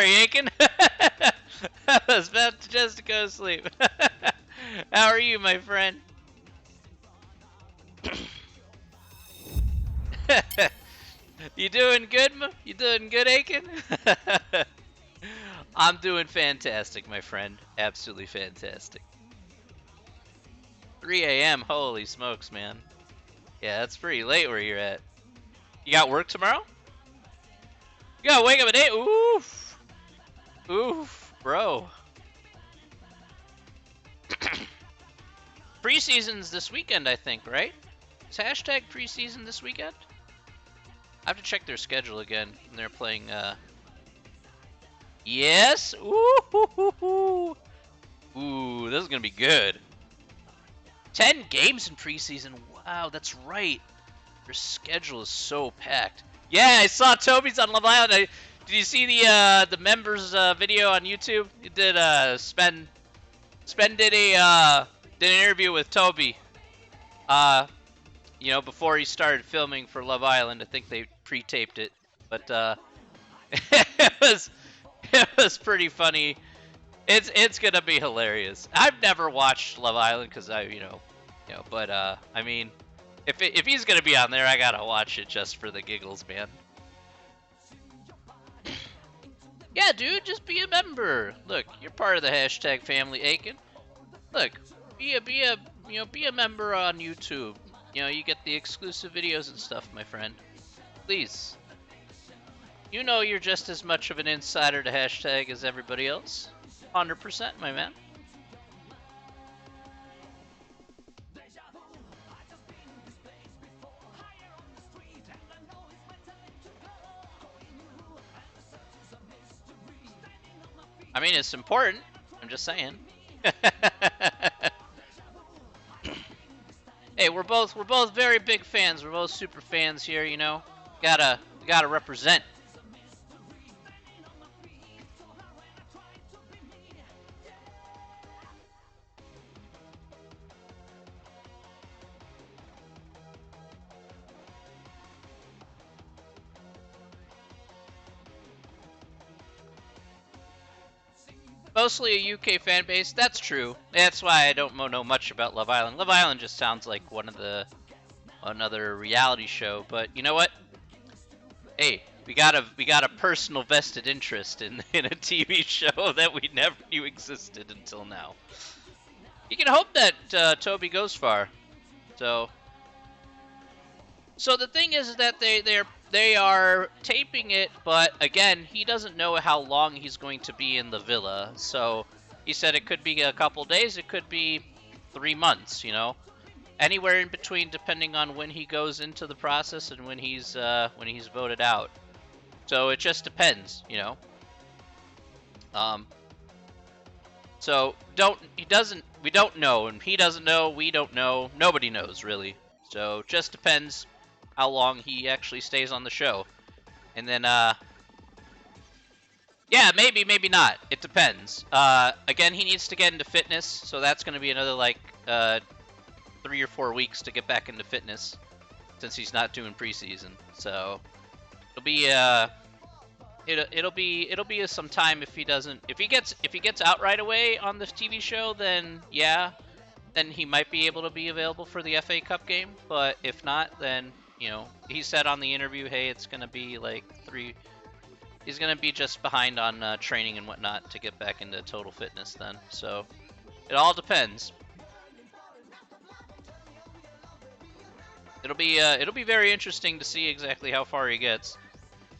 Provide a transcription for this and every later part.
Sorry, Aiken. I was about to just go to sleep. How are you, my friend? You doing good? You doing good, Aiken? I'm doing fantastic, my friend. Absolutely fantastic. 3 a.m. Holy smokes, man. Yeah, that's pretty late where you're at. You got work tomorrow? You gotta wake up at 8? Oof. Oof, bro. Preseason's this weekend, I think, right? Is hashtag preseason this weekend? I have to check their schedule again. They're playing, Yes! Ooh! Ooh, this is gonna be good. 10 games in preseason. Wow, that's right. Their schedule is so packed. Yeah, I saw Toby's on Love Island. Did you see the members video on YouTube? He did Spen did an interview with Toby. You know, before he started filming for Love Island. I think they pre-taped it, but it was pretty funny. It's gonna be hilarious. I've never watched Love Island because but I mean, if he's gonna be on there, I gotta watch it just for the giggles, man. Yeah, dude, just be a member. Look, you're part of the hashtag family, Aiken. Look, be a member on YouTube. You know, you get the exclusive videos and stuff, my friend. Please. You know you're just as much of an insider to hashtag as everybody else. 100%, my man. I mean, it's important. I'm just saying. Hey, we're both very big fans. We're both super fans here, you know. Gotta represent. Mostly a UK fan base. That's true. That's why I don't know much about Love Island. Love Island just sounds like another reality show. But you know what? Hey, we got a personal vested interest in a TV show that we never knew existed until now. You can hope that Toby goes far. So the thing is that they are taping it, but again, he doesn't know how long he's going to be in the villa. So he said it could be a couple days, it could be 3 months, you know. Anywhere in between, depending on when he goes into the process and when he's voted out. So it just depends, you know. So we don't know, and he doesn't know, we don't know, nobody knows really. So just depends how long he actually stays on the show. And then yeah, maybe not. It depends. Again, he needs to get into fitness, so that's going to be another like 3 or 4 weeks to get back into fitness since he's not doing preseason. So it'll be it'll be some time if he gets out right away on this TV show, then yeah, then he might be able to be available for the FA Cup game. But if not, then you know, he said on the interview, hey, it's gonna be like he's gonna be just behind on training and whatnot to get back into total fitness then. So it all depends. It'll be very interesting to see exactly how far he gets.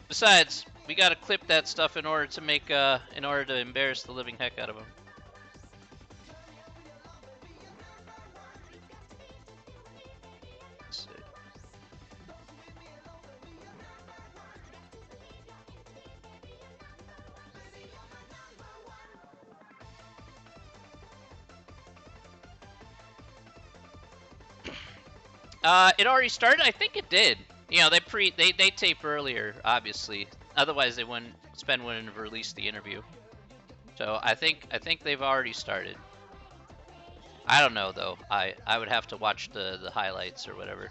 Besides, we gotta clip that stuff in order to embarrass the living heck out of him. Let's see. It already started. I think it did. You know, they tape earlier, obviously. Otherwise, Spen wouldn't have released the interview. So I think they've already started. I don't know though. I would have to watch the highlights or whatever.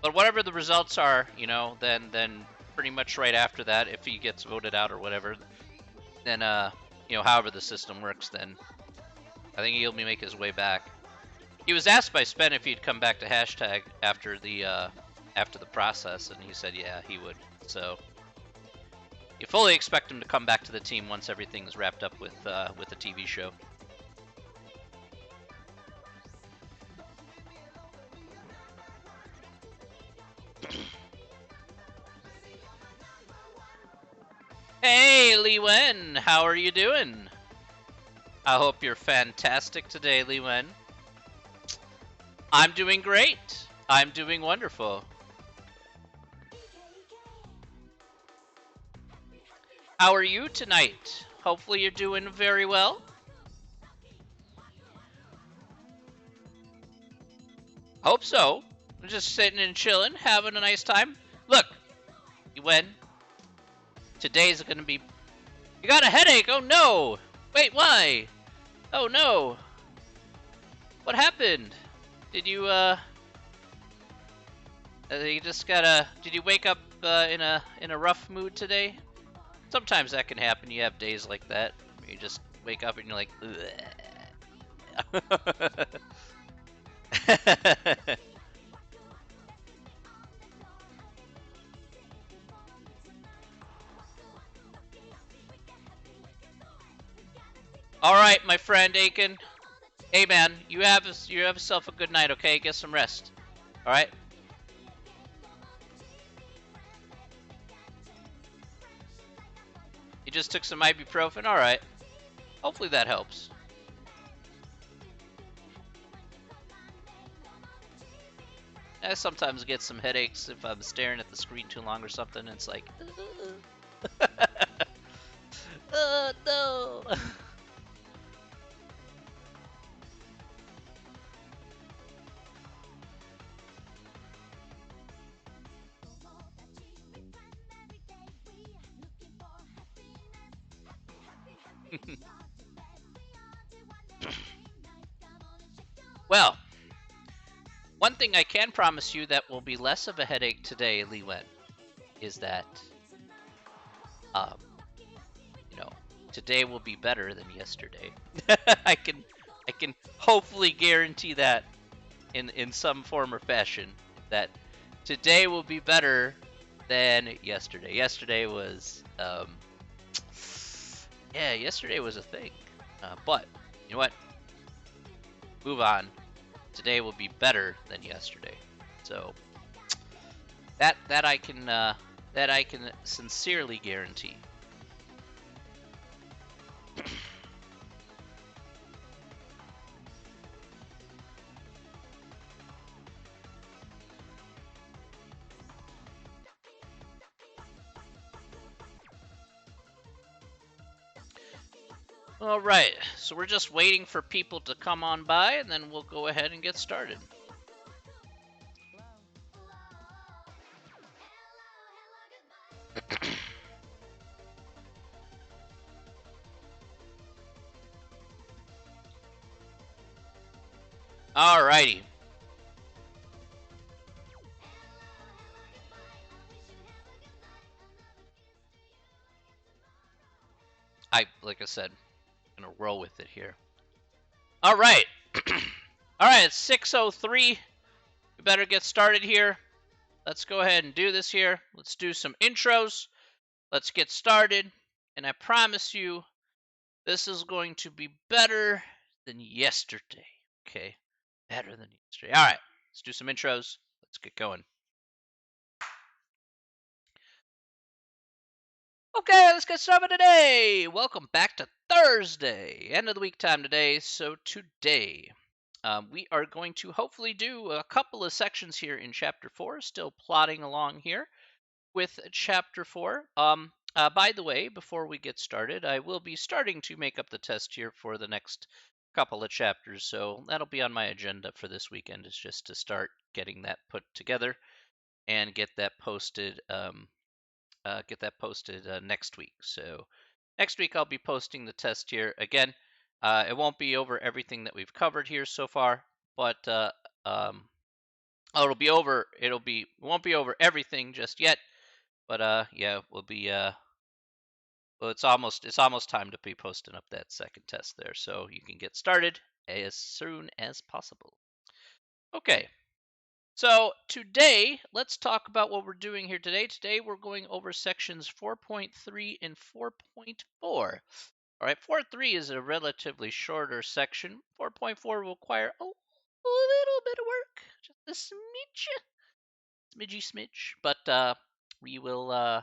But whatever the results are, then pretty much right after that, if he gets voted out or whatever, then however the system works, then I think he'll make his way back. He was asked by Spen if he'd come back to hashtag after the process, and he said yeah, he would. So you fully expect him to come back to the team once everything's wrapped up with the TV show. Hey, Li Wen, how are you doing? I hope you're fantastic today, Li Wen. I'm doing great. I'm doing wonderful. How are you tonight? Hopefully you're doing very well. Hope so. I'm just sitting and chilling, having a nice time. Look, Li Wen, today's gonna be... You got a headache? Oh no! Wait, why? Oh no! What happened? Did you, you just gotta... Did you wake up in a rough mood today? Sometimes that can happen. You have days like that. You just wake up and you're like, all right, my friend Aiken. Hey man, you have yourself a good night. Okay, get some rest. All right. You just took some ibuprofen. All right. Hopefully that helps. I sometimes get some headaches if I'm staring at the screen too long or something. It's like, oh no. Well, one thing I can promise you that will be less of a headache today, Li Wen, is that, um, today will be better than yesterday. I can hopefully guarantee that in some form or fashion that today will be better than yesterday. Yesterday was yesterday was a thing. But you know what? Move on. Today will be better than yesterday. So that I can sincerely guarantee. All right, so we're just waiting for people to come on by, and then we'll go ahead and get started. All righty. Like I said, I'm gonna roll with it here. All right. All right, it's 6:03. We better get started here. Let's go ahead and do this here. Let's do some intros. Let's get started. And I promise you, this is going to be better than yesterday. Okay? Better than yesterday. All right, let's do some intros. Let's get going. Okay, let's get started today. Welcome back to Thursday, end of the week time today. So today, we are going to hopefully do a couple of sections here in Chapter 4, still plodding along here with Chapter 4. By the way, before we get started, I will be starting to make up the test here for the next couple of chapters, so that'll be on my agenda for this weekend, is just to start getting that put together and get that posted next week. So next week I'll be posting the test here again. It won't be over everything that we've covered here so far, but Oh, it'll be over. Won't be over everything just yet, but yeah, we'll be well, it's almost time to be posting up that second test there, so you can get started as soon as possible. Okay, so today let's talk about what we're doing here today. Today we're going over sections 4.3 and 4.4. All right, 4.3 is a relatively shorter section. 4.4 will require a little bit of work, just a smidgy smidge, but we will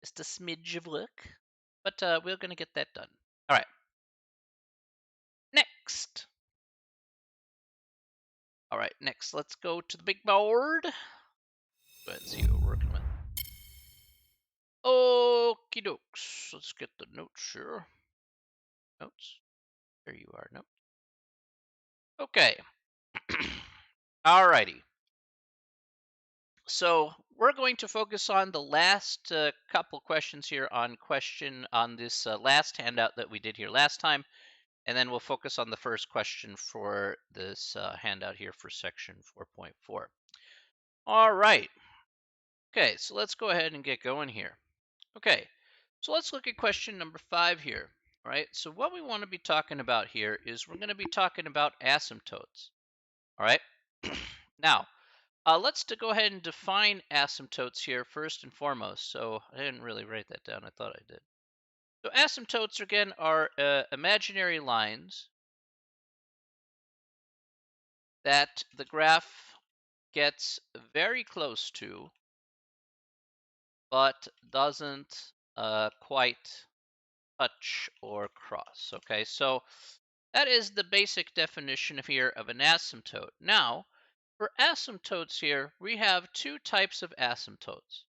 just a smidge of work, but we're gonna get that done. All right, next. All right, next, let's go to the big board. Go ahead and see what we're working with. Okie dokes. Let's get the notes here. Notes. There you are, notes. Okay. Alrighty. So we're going to focus on the last couple questions here on this last handout that we did here last time, and then we'll focus on the first question for this handout here for section 4.4. All right. Okay, so let's go ahead and get going here. Okay, so let's look at question number 5 here. All right, so what we want to be talking about here is we're going to be talking about asymptotes. All right, now let's go ahead and define asymptotes here first and foremost. So I didn't really write that down. I thought I did. So asymptotes again are imaginary lines that the graph gets very close to, but doesn't quite touch or cross. Okay, so that is the basic definition here of an asymptote. Now, for asymptotes here, we have two types of asymptotes.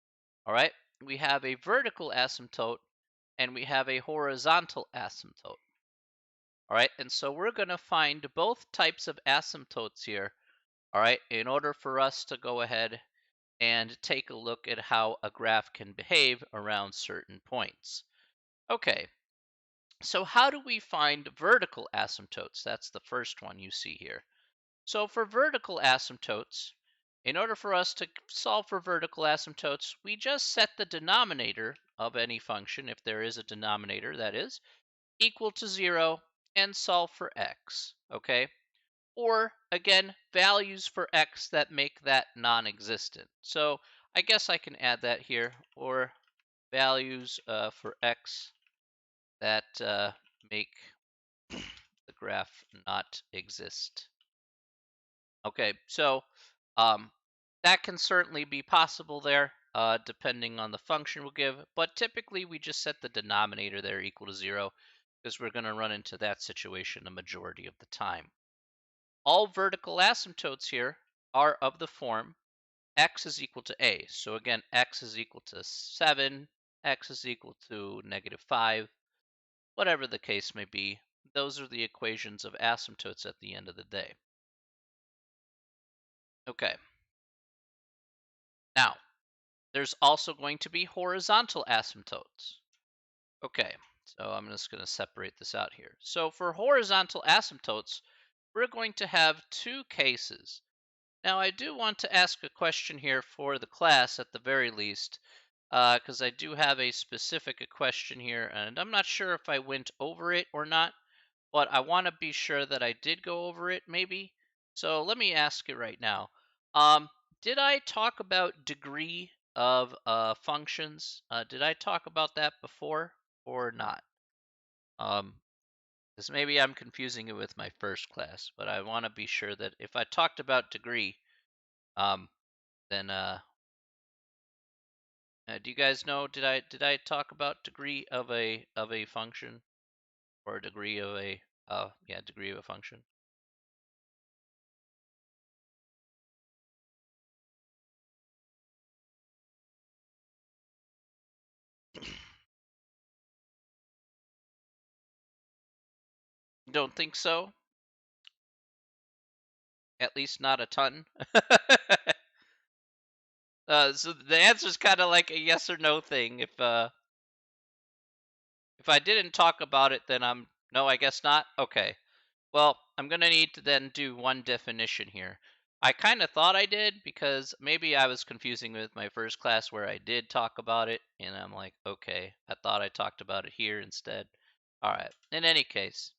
All right, we have a vertical asymptote and we have a horizontal asymptote. All right, and so we're going to find both types of asymptotes here, all right, in order for us to go ahead and take a look at how a graph can behave around certain points. Okay, so how do we find vertical asymptotes? That's the first one you see here. So for vertical asymptotes, in order for us to solve for vertical asymptotes, we just set the denominator of any function, if there is a denominator that is, equal to 0 and solve for x, okay? Or, again, values for x that make that non-existent. So I guess I can add that here, or values for x that make the graph not exist. Okay, so um, that can certainly be possible there, depending on the function we'll give, but typically we just set the denominator there equal to 0 because we're going to run into that situation a majority of the time. All vertical asymptotes here are of the form x is equal to a. So again, x is equal to 7, x is equal to -5, whatever the case may be. Those are the equations of asymptotes at the end of the day. Okay. Now, there's also going to be horizontal asymptotes. Okay, so I'm just going to separate this out here. So for horizontal asymptotes, we're going to have two cases. Now, I do want to ask a question here for the class at the very least, because I do have a specific question here, and I'm not sure if I went over it or not, but I want to be sure that I did go over it maybe. So let me ask it right now. Um, did I talk about degree of functions? Did I talk about that before or not? Because maybe I'm confusing it with my first class, but I want to be sure that if I talked about degree, um, then do you guys know? Did I talk about degree of a function or degree of a yeah, degree of a function? Don't think so. At least not a ton. So the answer is kind of like a yes or no thing. If I didn't talk about it, then I'm no, I guess not. Okay. Well, I'm gonna need to then do one definition here. I kind of thought I did because maybe I was confusing with my first class where I did talk about it, and I'm like, okay, I thought I talked about it here instead. All right. In any case,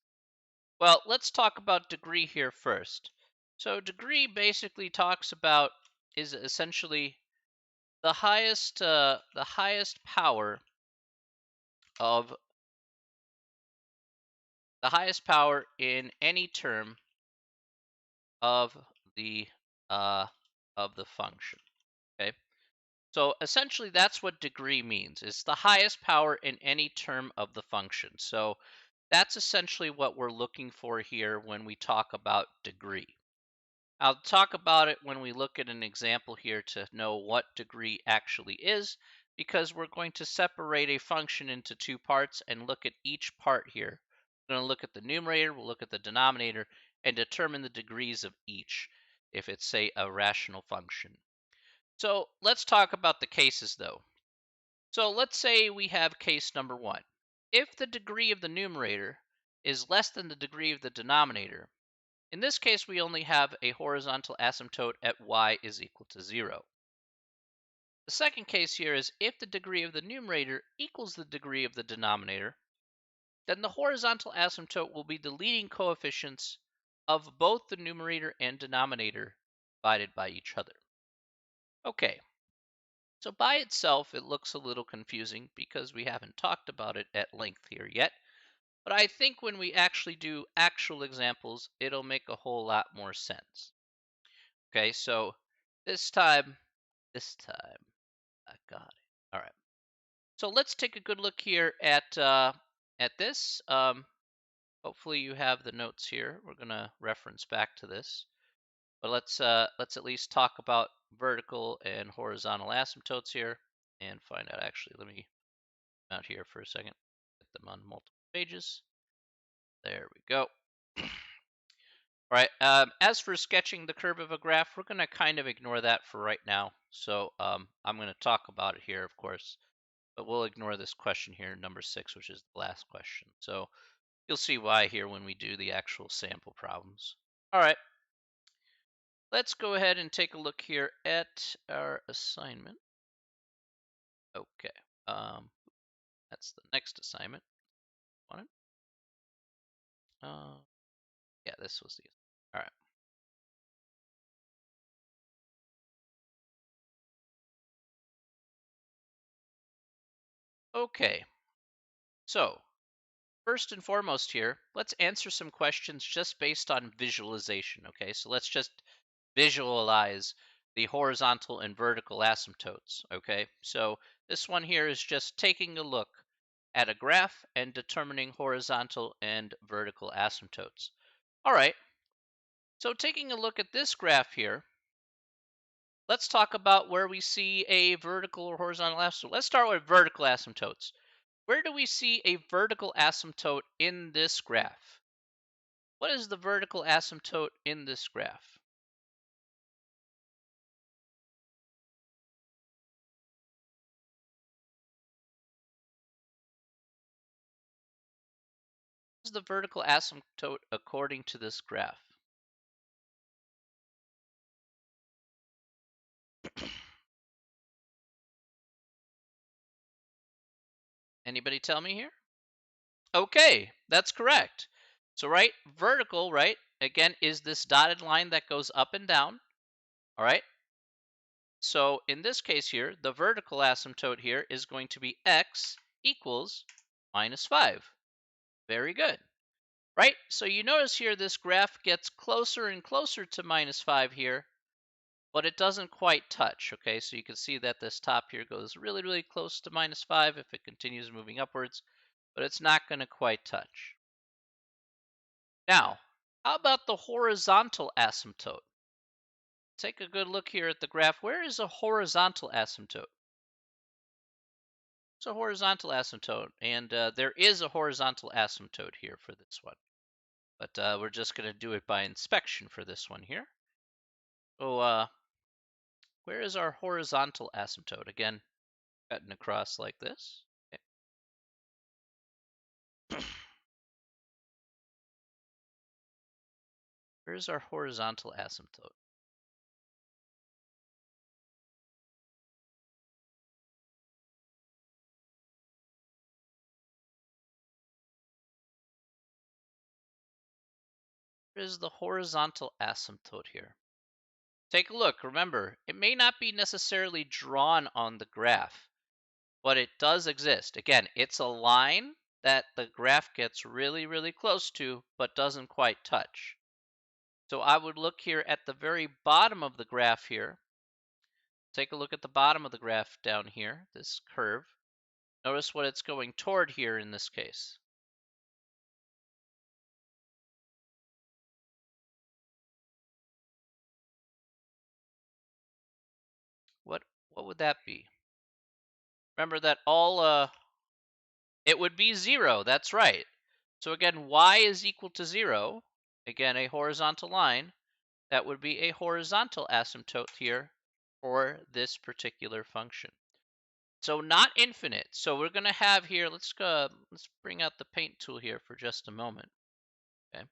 well, let's talk about degree here first. So degree basically talks about is essentially the highest power of the highest power in any term of the uh, of the function. Okay. So essentially, that's what degree means. It's the highest power in any term of the function. So that's essentially what we're looking for here when we talk about degree. I'll talk about it when we look at an example here to know what degree actually is, because we're going to separate a function into two parts and look at each part here. We're going to look at the numerator, we'll look at the denominator, and determine the degrees of each if it's, say, a rational function. So let's talk about the cases though. So let's say we have case number one. If the degree of the numerator is less than the degree of the denominator, in this case we only have a horizontal asymptote at y is equal to 0. The second case here is if the degree of the numerator equals the degree of the denominator, then the horizontal asymptote will be the leading coefficients of both the numerator and denominator divided by each other. Okay, so by itself, it looks a little confusing because we haven't talked about it at length here yet. But I think when we actually do actual examples, it'll make a whole lot more sense. Okay, so this time, I got it. All right. So let's take a good look here at this. Hopefully you have the notes here. We're gonna reference back to this. But let's at least talk about vertical and horizontal asymptotes here and find out. Actually, let me out here for a second. Get them on multiple pages. There we go. All right. As for sketching the curve of a graph, we're going to kind of ignore that for right now. So I'm going to talk about it here, of course, but we'll ignore this question here, number 6, which is the last question. So you'll see why here when we do the actual sample problems. All right. Let's go ahead and take a look here at our assignment. Okay. Um, that's the next assignment. Want it? Yeah, this was the. All right. Okay. So first and foremost here, let's answer some questions just based on visualization. Okay, so let's just visualize the horizontal and vertical asymptotes. Okay, so this one here is just taking a look at a graph and determining horizontal and vertical asymptotes. All right, so taking a look at this graph here, let's talk about where we see a vertical or horizontal asymptote. Let's start with vertical asymptotes. Where do we see a vertical asymptote in this graph? What is the vertical asymptote in this graph? What is the vertical asymptote according to this graph? Anybody tell me here? Okay, that's correct. So, right, vertical, right, again, is this dotted line that goes up and down. All right. So, in this case here, the vertical asymptote here is going to be x equals -5. Very good. Right? So you notice here this graph gets closer and closer to -5 here, but it doesn't quite touch. Okay, so you can see that this top here goes really, really close to -5 if it continues moving upwards, but it's not going to quite touch. Now, how about the horizontal asymptote? Take a good look here at the graph. Where is a horizontal asymptote? It's a horizontal asymptote, and there is a horizontal asymptote here for this one. But we're just going to do it by inspection for this one here. So where is our horizontal asymptote? Again, cutting across like this. Okay. Where's our horizontal asymptote? is the horizontal asymptote here? Take a look. Remember, it may not be necessarily drawn on the graph, but it does exist. Again, it's a line that the graph gets really, really close to, but doesn't quite touch. So I would look here at the very bottom of the graph here. Take a look at the bottom of the graph down here, this curve. Notice what it's going toward here in this case. What would that be? Remember that it would be 0. That's right. So again, y is equal to 0. Again, a horizontal line. That would be a horizontal asymptote here for this particular function. So not infinite. So we're going to have here, let's bring out the paint tool here for just a moment. Okay.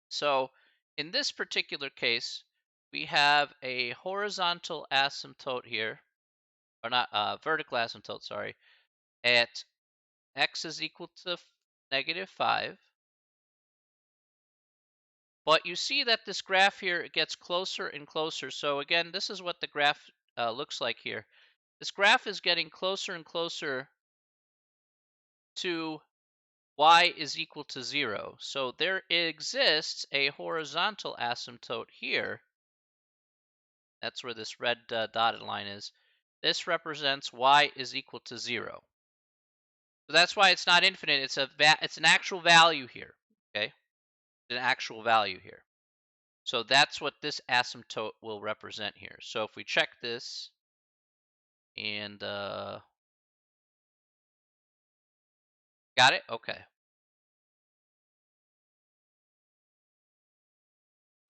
So in this particular case, we have a horizontal asymptote here, or not vertical asymptote, sorry, at x is equal to -5. But you see that this graph here, it gets closer and closer. So again, this is what the graph looks like here. This graph is getting closer and closer to y is equal to 0. So there exists a horizontal asymptote here. That's where this red dotted line is. This represents y is equal to 0. So that's why it's not infinite. It's an actual value here. Okay, an actual value here. So that's what this asymptote will represent here. So if we check this and got it? Okay.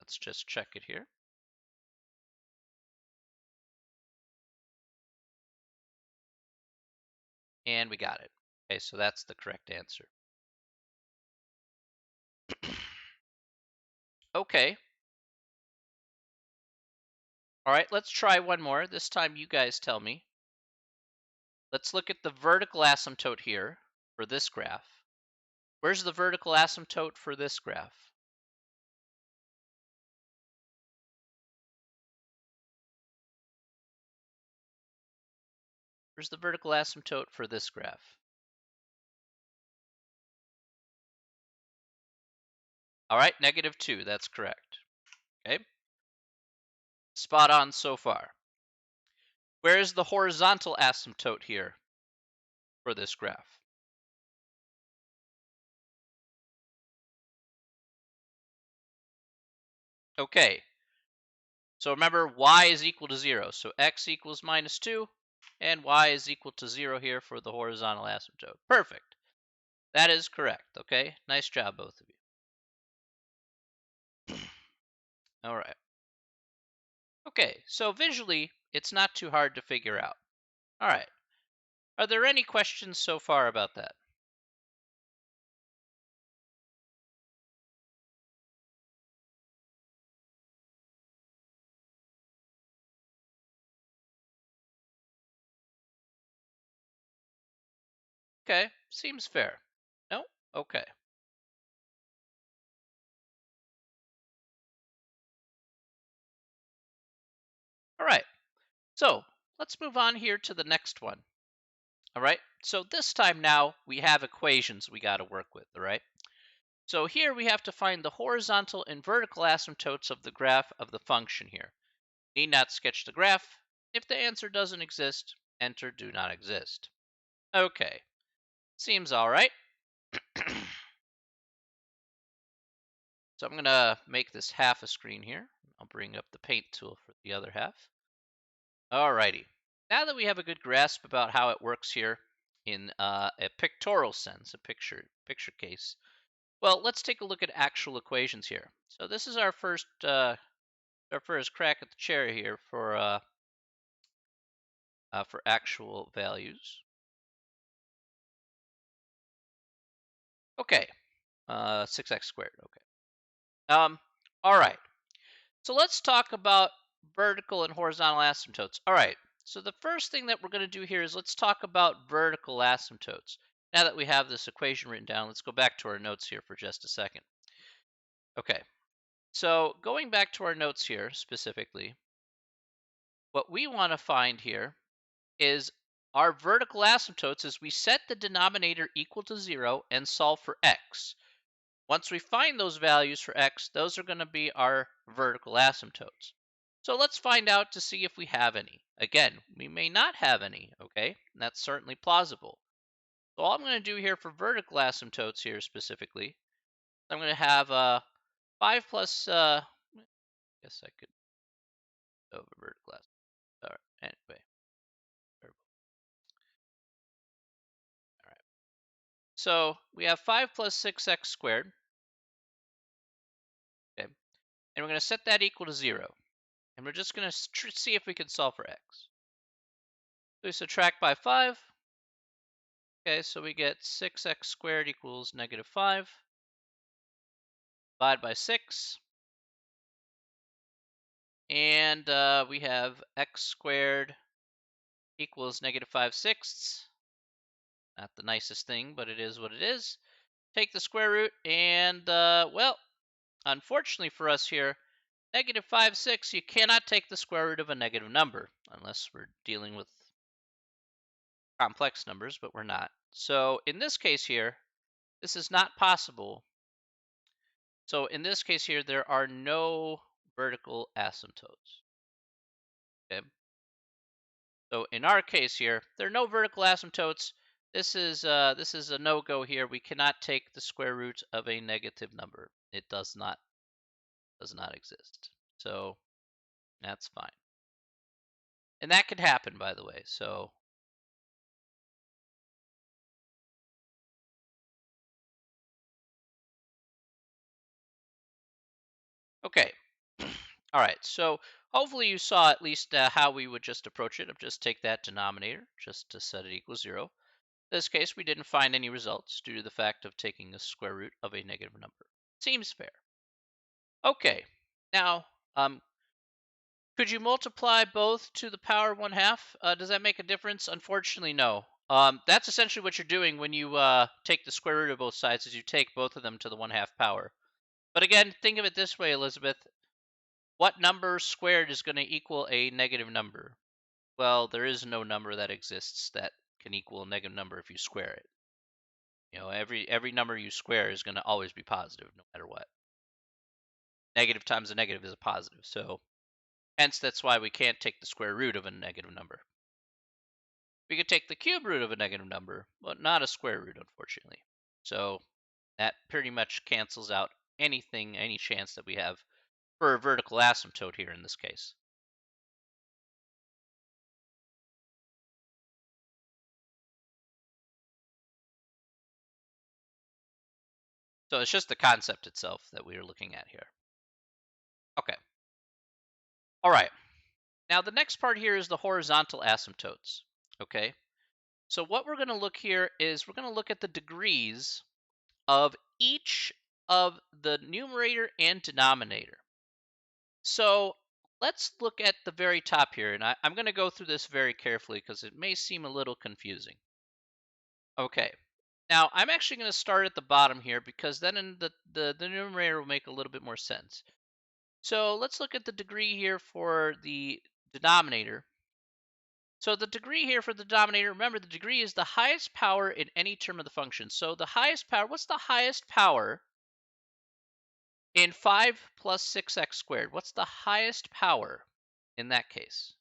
Let's just check it here. And we got it. Okay, so that's the correct answer. Okay. All right, let's try one more. This time you guys tell me. Let's look at the vertical asymptote here for this graph. Where's the vertical asymptote for this graph? Where's the vertical asymptote for this graph? All right, -2. That's correct. Okay. Spot on so far. Where is the horizontal asymptote here for this graph? Okay. So remember, y is equal to 0. So x equals -2, and y is equal to 0 here for the horizontal asymptote. Perfect. That is correct. Okay. Nice job, both of you. All right. Okay. So visually, it's not too hard to figure out. All right. Are there any questions so far about that? Okay. Seems fair. No? Okay. All right. So let's move on here to the next one. All right. So this time now we have equations we got to work with. All right. So here we have to find the horizontal and vertical asymptotes of the graph of the function here. Need not sketch the graph. If the answer doesn't exist, enter do not exist. Okay. Seems all right. So I'm going to make this half a screen here. I'll bring up the paint tool for the other half. Alrighty. Now that we have a good grasp about how it works here in a pictorial sense, a picture case, well, let's take a look at actual equations here. So this is our first crack at the cherry here for actual values. Okay, 6x squared. Okay. All right. So let's talk about vertical and horizontal asymptotes. All right. So the first thing that we're going to do here is let's talk about vertical asymptotes. Now that we have this equation written down, let's go back to our notes here for just a second. Okay, so going back to our notes here specifically, what we want to find here is our vertical asymptotes is we set the denominator equal to 0 and solve for x. Once we find those values for x, those are going to be our vertical asymptotes. So let's find out to see if we have any. Again, we may not have any, okay? And that's certainly plausible. So all I'm going to do here for vertical asymptotes here specifically, I'm going to have 5 plus, I guess I could over vertical asymptote. All right, anyway. All right. So we have 5 plus 6x squared, okay? And we're going to set that equal to 0. And we're just going to see if we can solve for x. So we subtract by 5. Okay, so we get 6x squared equals -5. Divide by 6. And we have x squared equals -5/6. Not the nicest thing, but it is what it is. Take the square root, and well, unfortunately for us here, -5/6, you cannot take the square root of a negative number unless we're dealing with complex numbers, but we're not. So in this case here, this is not possible. So in this case here, there are no vertical asymptotes. Okay. So in our case here, there are no vertical asymptotes. This is a no-go here. We cannot take the square root of a negative number. It does not exist. So that's fine. And that could happen, by the way. So okay. All right. So hopefully you saw at least how we would just approach it. Of just take that denominator just to set it equal 0. In this case, we didn't find any results due to the fact of taking the square root of a negative number. Seems fair. Okay. Now, could you multiply both to the power 1/2? Does that make a difference? Unfortunately, no. That's essentially what you're doing when you take the square root of both sides, is you take both of them to the 1/2 power. But again, think of it this way, Elizabeth. What number squared is going to equal a negative number? Well, there is no number that exists that can equal a negative number if you square it. You know, every number you square is going to always be positive, no matter what. Negative times a negative is a positive, so hence that's why we can't take the square root of a negative number. We could take the cube root of a negative number, but not a square root, unfortunately. So that pretty much cancels out anything, any chance that we have for a vertical asymptote here in this case. So it's just the concept itself that we are looking at here. Okay. All right. Now the next part here is the horizontal asymptotes. Okay. So what we're going to look here is we're going to look at the degrees of each of the numerator and denominator. So let's look at the very top here, and I'm going to go through this very carefully because it may seem a little confusing. Okay, now I'm actually going to start at the bottom here because then in the numerator will make a little bit more sense. So let's look at the degree here for the denominator. So the degree here for the denominator, remember the degree is the highest power in any term of the function. So the highest power, what's the highest power in 5 plus 6x squared? What's the highest power in that case?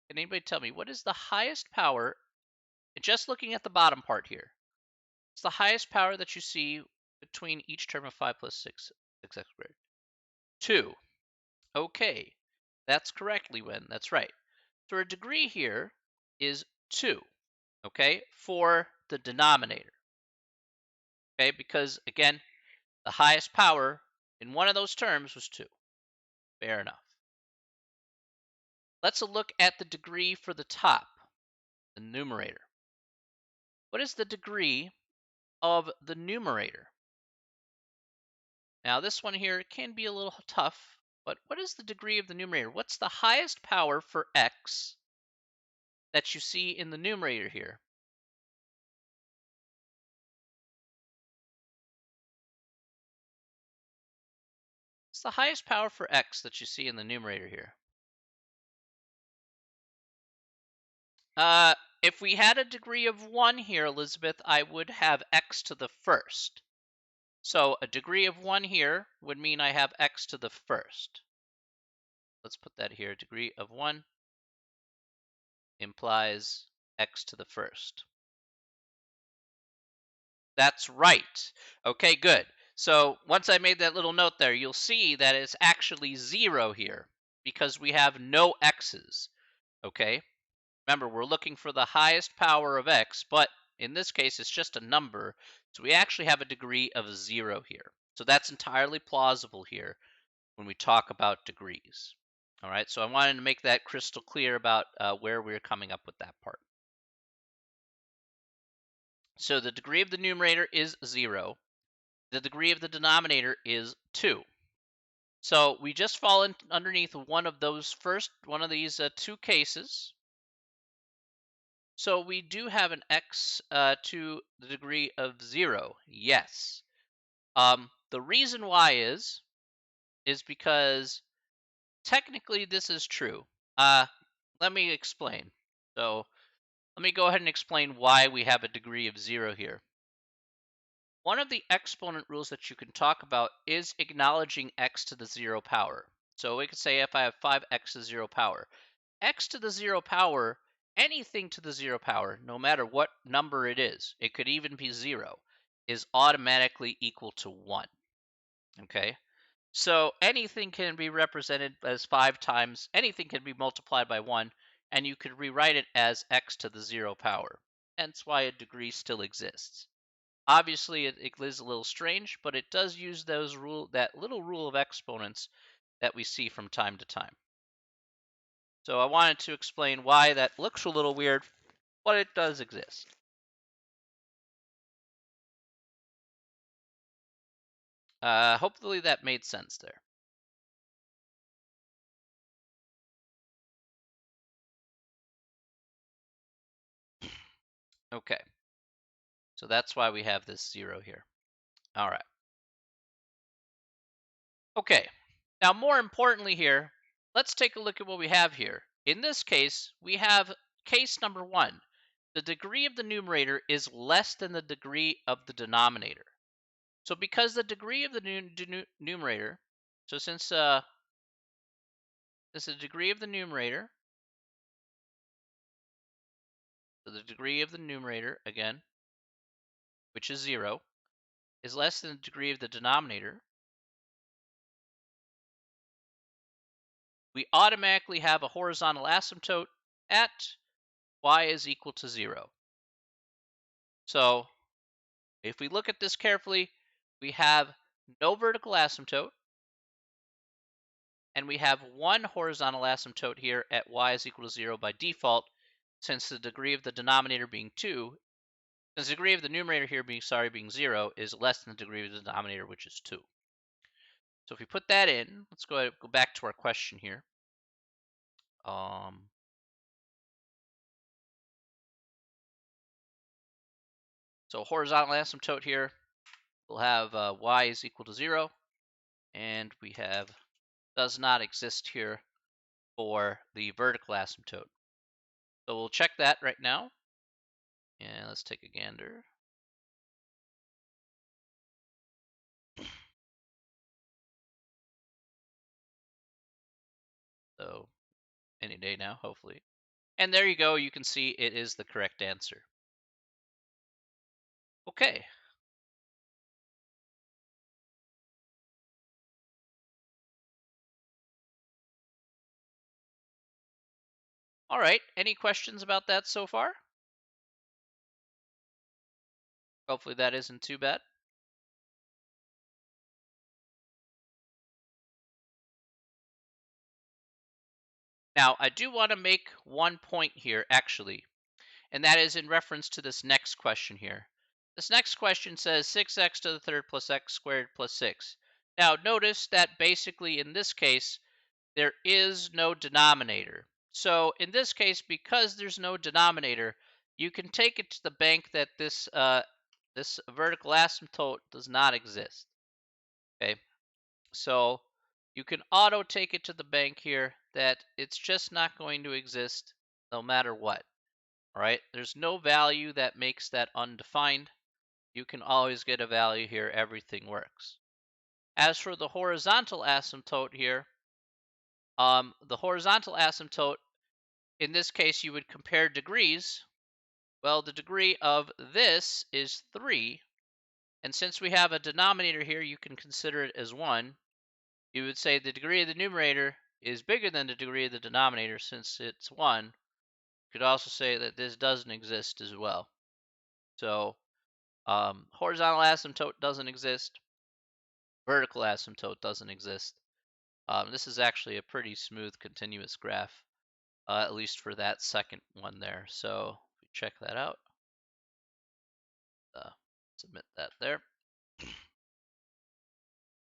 Can anybody tell me what is the highest power? Just looking at the bottom part here, it's the highest power that you see between each term of 5 plus 6x squared. 2. Okay, that's correctly, Wen. That's right. So our degree here is 2, okay, for the denominator. Okay, because again, the highest power in one of those terms was 2. Fair enough. Let's look at the degree for the top, the numerator. What is the degree of the numerator? Now this one here can be a little tough, but what is the degree of the numerator? What's the highest power for x that you see in the numerator here? What's the highest power for x that you see in the numerator here? If we had a degree of 1 here, Elizabeth, I would have x to the first. So a degree of 1 here would mean I have x to the first. Let's put that here. Degree of 1 implies x to the first. That's right. Okay, good. So once I made that little note there, you'll see that it's actually 0 here because we have no x's. Okay? Remember, we're looking for the highest power of x, but in this case, it's just a number. So we actually have a degree of 0 here. So that's entirely plausible here when we talk about degrees. All right, so I wanted to make that crystal clear about where we're coming up with that part. So the degree of the numerator is 0. The degree of the denominator is 2. So we just fall underneath one of these two cases. So we do have an x to the degree of 0, yes. The reason why is because technically this is true. Let me explain. So let me go ahead and explain why we have a degree of 0 here. One of the exponent rules that you can talk about is acknowledging x to the 0 power. So we could say if I have 5x to the 0 power, x to the 0 power, anything to the 0 power, no matter what number it is, it could even be 0, is automatically equal to 1. Okay? So anything can be represented as 5 times, anything can be multiplied by 1, and you could rewrite it as x to the 0 power. Hence why a degree still exists. Obviously, it is a little strange, but it does use that little rule of exponents that we see from time to time. So I wanted to explain why that looks a little weird, but it does exist. Hopefully that made sense there. Okay. So that's why we have this 0 here. All right. Okay. Now, more importantly here, let's take a look at what we have here. In this case, we have case number 1. The degree of the numerator is less than the degree of the denominator. So because the degree of the numerator, so since this is the degree of the numerator, so the degree of the numerator, again, which is 0, is less than the degree of the denominator, we automatically have a horizontal asymptote at y is equal to 0. So if we look at this carefully, we have no vertical asymptote, and we have one horizontal asymptote here at y is equal to 0 by default, since the degree of the denominator being 2, since the degree of the numerator here being 0 is less than the degree of the denominator, which is 2. So if we put that in, let's go back to our question here. So horizontal asymptote here, we'll have y is equal to 0, and we have does not exist here for the vertical asymptote. So we'll check that right now. And let's take a gander. So any day now, hopefully. And there you go. You can see it is the correct answer. Okay. All right. Any questions about that so far? Hopefully that isn't too bad. Now, I do want to make one point here, actually, and that is in reference to this next question here. This next question says 6x to the third plus x squared plus 6. Now, notice that basically in this case, there is no denominator. So in this case, because there's no denominator, you can take it to the bank that this vertical asymptote does not exist. Okay, so you can auto take it to the bank here that it's just not going to exist no matter what. All right, there's no value that makes that undefined. You can always get a value here, everything works. As for the horizontal asymptote here, the horizontal asymptote, in this case, you would compare degrees. Well, the degree of this is 3, and since we have a denominator here, you can consider it as 1. You would say the degree of the numerator is bigger than the degree of the denominator since it's 1. You could also say that this doesn't exist as well. So horizontal asymptote doesn't exist. Vertical asymptote doesn't exist. This is actually a pretty smooth continuous graph, at least for that second one there. So if we check that out, submit that there.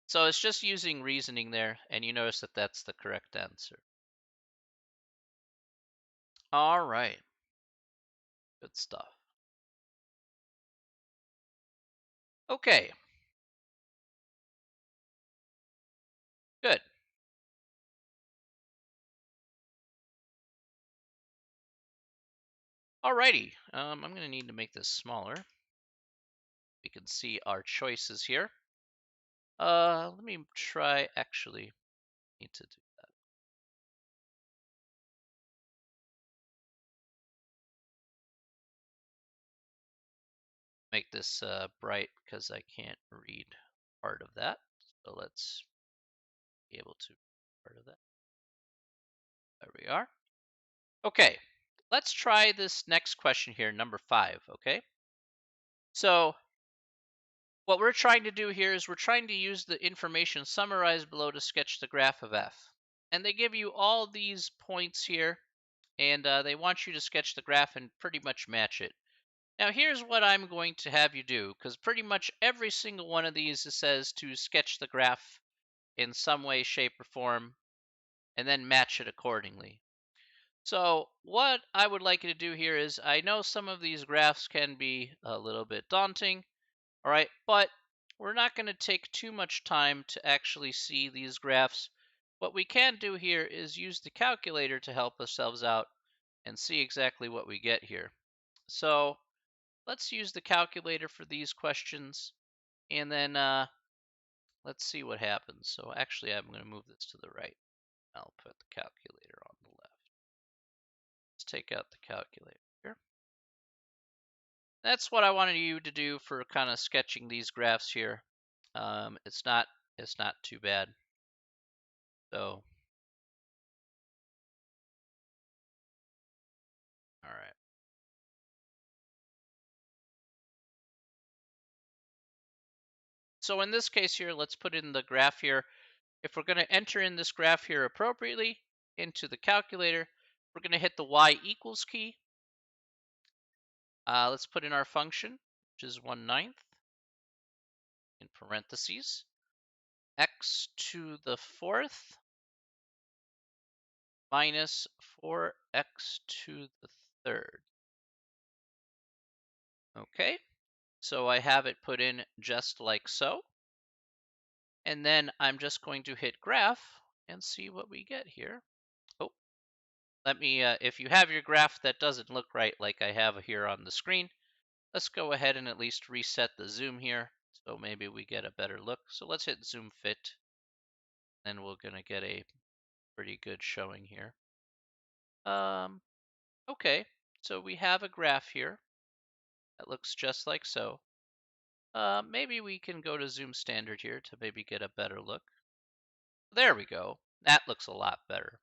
So it's just using reasoning there, and you notice that that's the correct answer. All right. Good stuff. Okay. Good. Alrighty. I'm going to need to make this smaller. We can see our choices here. Let me try, actually, need to do that. Make this bright because I can't read part of that. So let's be able to part of that. There we are. Okay, let's try this next question here, number 5, okay? So what we're trying to do here is we're trying to use the information summarized below to sketch the graph of f. And they give you all these points here, and they want you to sketch the graph and pretty much match it. Now here's what I'm going to have you do, because pretty much every single one of these says to sketch the graph in some way, shape, or form, and then match it accordingly. So what I would like you to do here is, I know some of these graphs can be a little bit daunting, all right, but we're not going to take too much time to actually see these graphs. What we can do here is use the calculator to help ourselves out and see exactly what we get here. So let's use the calculator for these questions, and then let's see what happens. So actually, I'm going to move this to the right. I'll put the calculator on the left. Let's take out the calculator here. That's what I wanted you to do for kind of sketching these graphs here. It's not too bad. So, all right. So in this case here, let's put in the graph here. If we're going to enter in this graph here appropriately into the calculator, we're going to hit the y equals key. Let's put in our function, which is 1/9 in parentheses, x to the 4th minus 4x to the 3rd. Okay, so I have it put in just like so. And then I'm just going to hit graph and see what we get here. Oh, let me, if you have your graph that doesn't look right like I have here on the screen, let's go ahead and at least reset the zoom here. So maybe we get a better look. So let's hit zoom fit. And we're going to get a pretty good showing here. Okay, so we have a graph here that looks just like so. Maybe we can go to zoom standard here to maybe get a better look. There we go. That looks a lot better.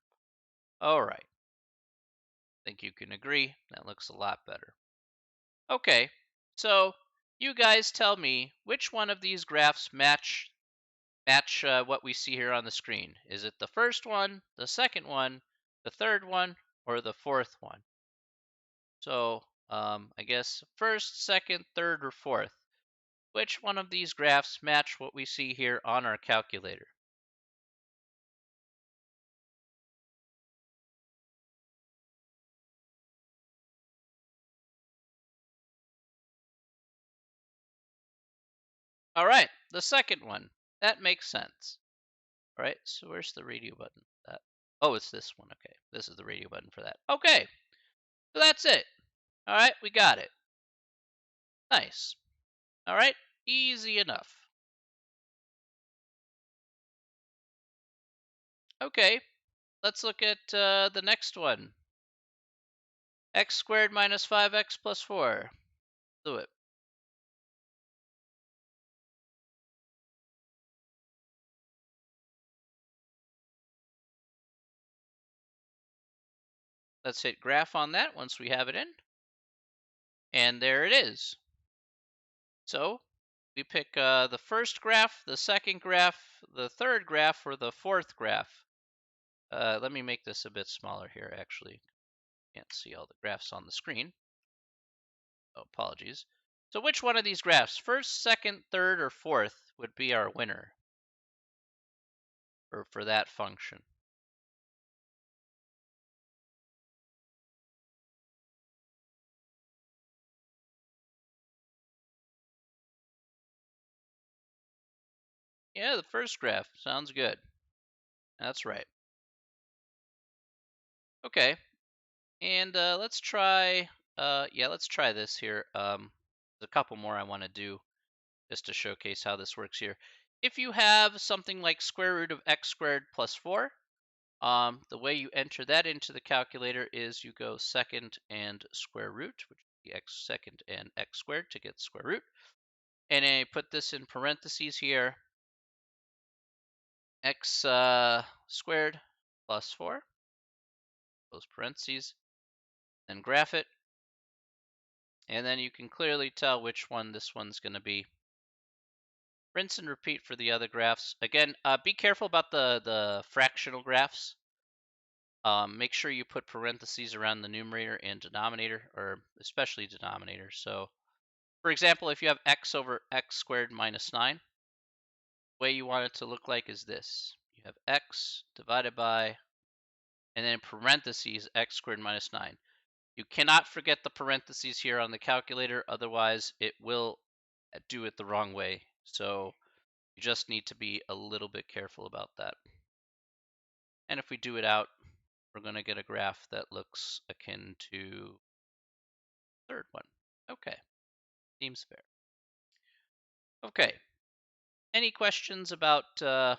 All right. I think you can agree that looks a lot better. Okay, so you guys tell me which one of these graphs match what we see here on the screen. Is it the first one, the second one, the third one, or the fourth one? So I guess first, second, third, or fourth. Which one of these graphs match what we see here on our calculator? All right, the second one. That makes sense. All right, so where's the radio button for that? Oh, it's this one. Okay, this is the radio button for that. Okay, so that's it. All right, we got it. Nice. All right, easy enough. Okay, let's look at the next one. X squared minus 5x plus 4. Do it. Let's hit graph on that once we have it in. And there it is. So we pick the first graph, the second graph, the third graph, or the fourth graph. Let me make this a bit smaller here, actually. Can't see all the graphs on the screen. Oh, apologies. So which one of these graphs, first, second, third, or fourth, would be our winner for that function? Yeah, the first graph. Sounds good. That's right. Okay. And let's try, let's try this here. There's a couple more I want to do just to showcase how this works here. If you have something like square root of x squared plus 4, the way you enter that into the calculator is you go second and square root, which is the x second and x squared to get square root. And then I put this in parentheses here, x squared plus 4, close parentheses, then graph it. And then you can clearly tell which one this one's going to be. Rinse and repeat for the other graphs. Again, be careful about the fractional graphs. Make sure you put parentheses around the numerator and denominator, or especially denominator. So, for example, if you have x over x squared minus 9, the way you want it to look like is this. You have x divided by, and then in parentheses, x squared minus 9. You cannot forget the parentheses here on the calculator, otherwise it will do it the wrong way. So you just need to be a little bit careful about that. And if we do it out, we're going to get a graph that looks akin to the third one. Okay, seems fair. Okay, any questions about that?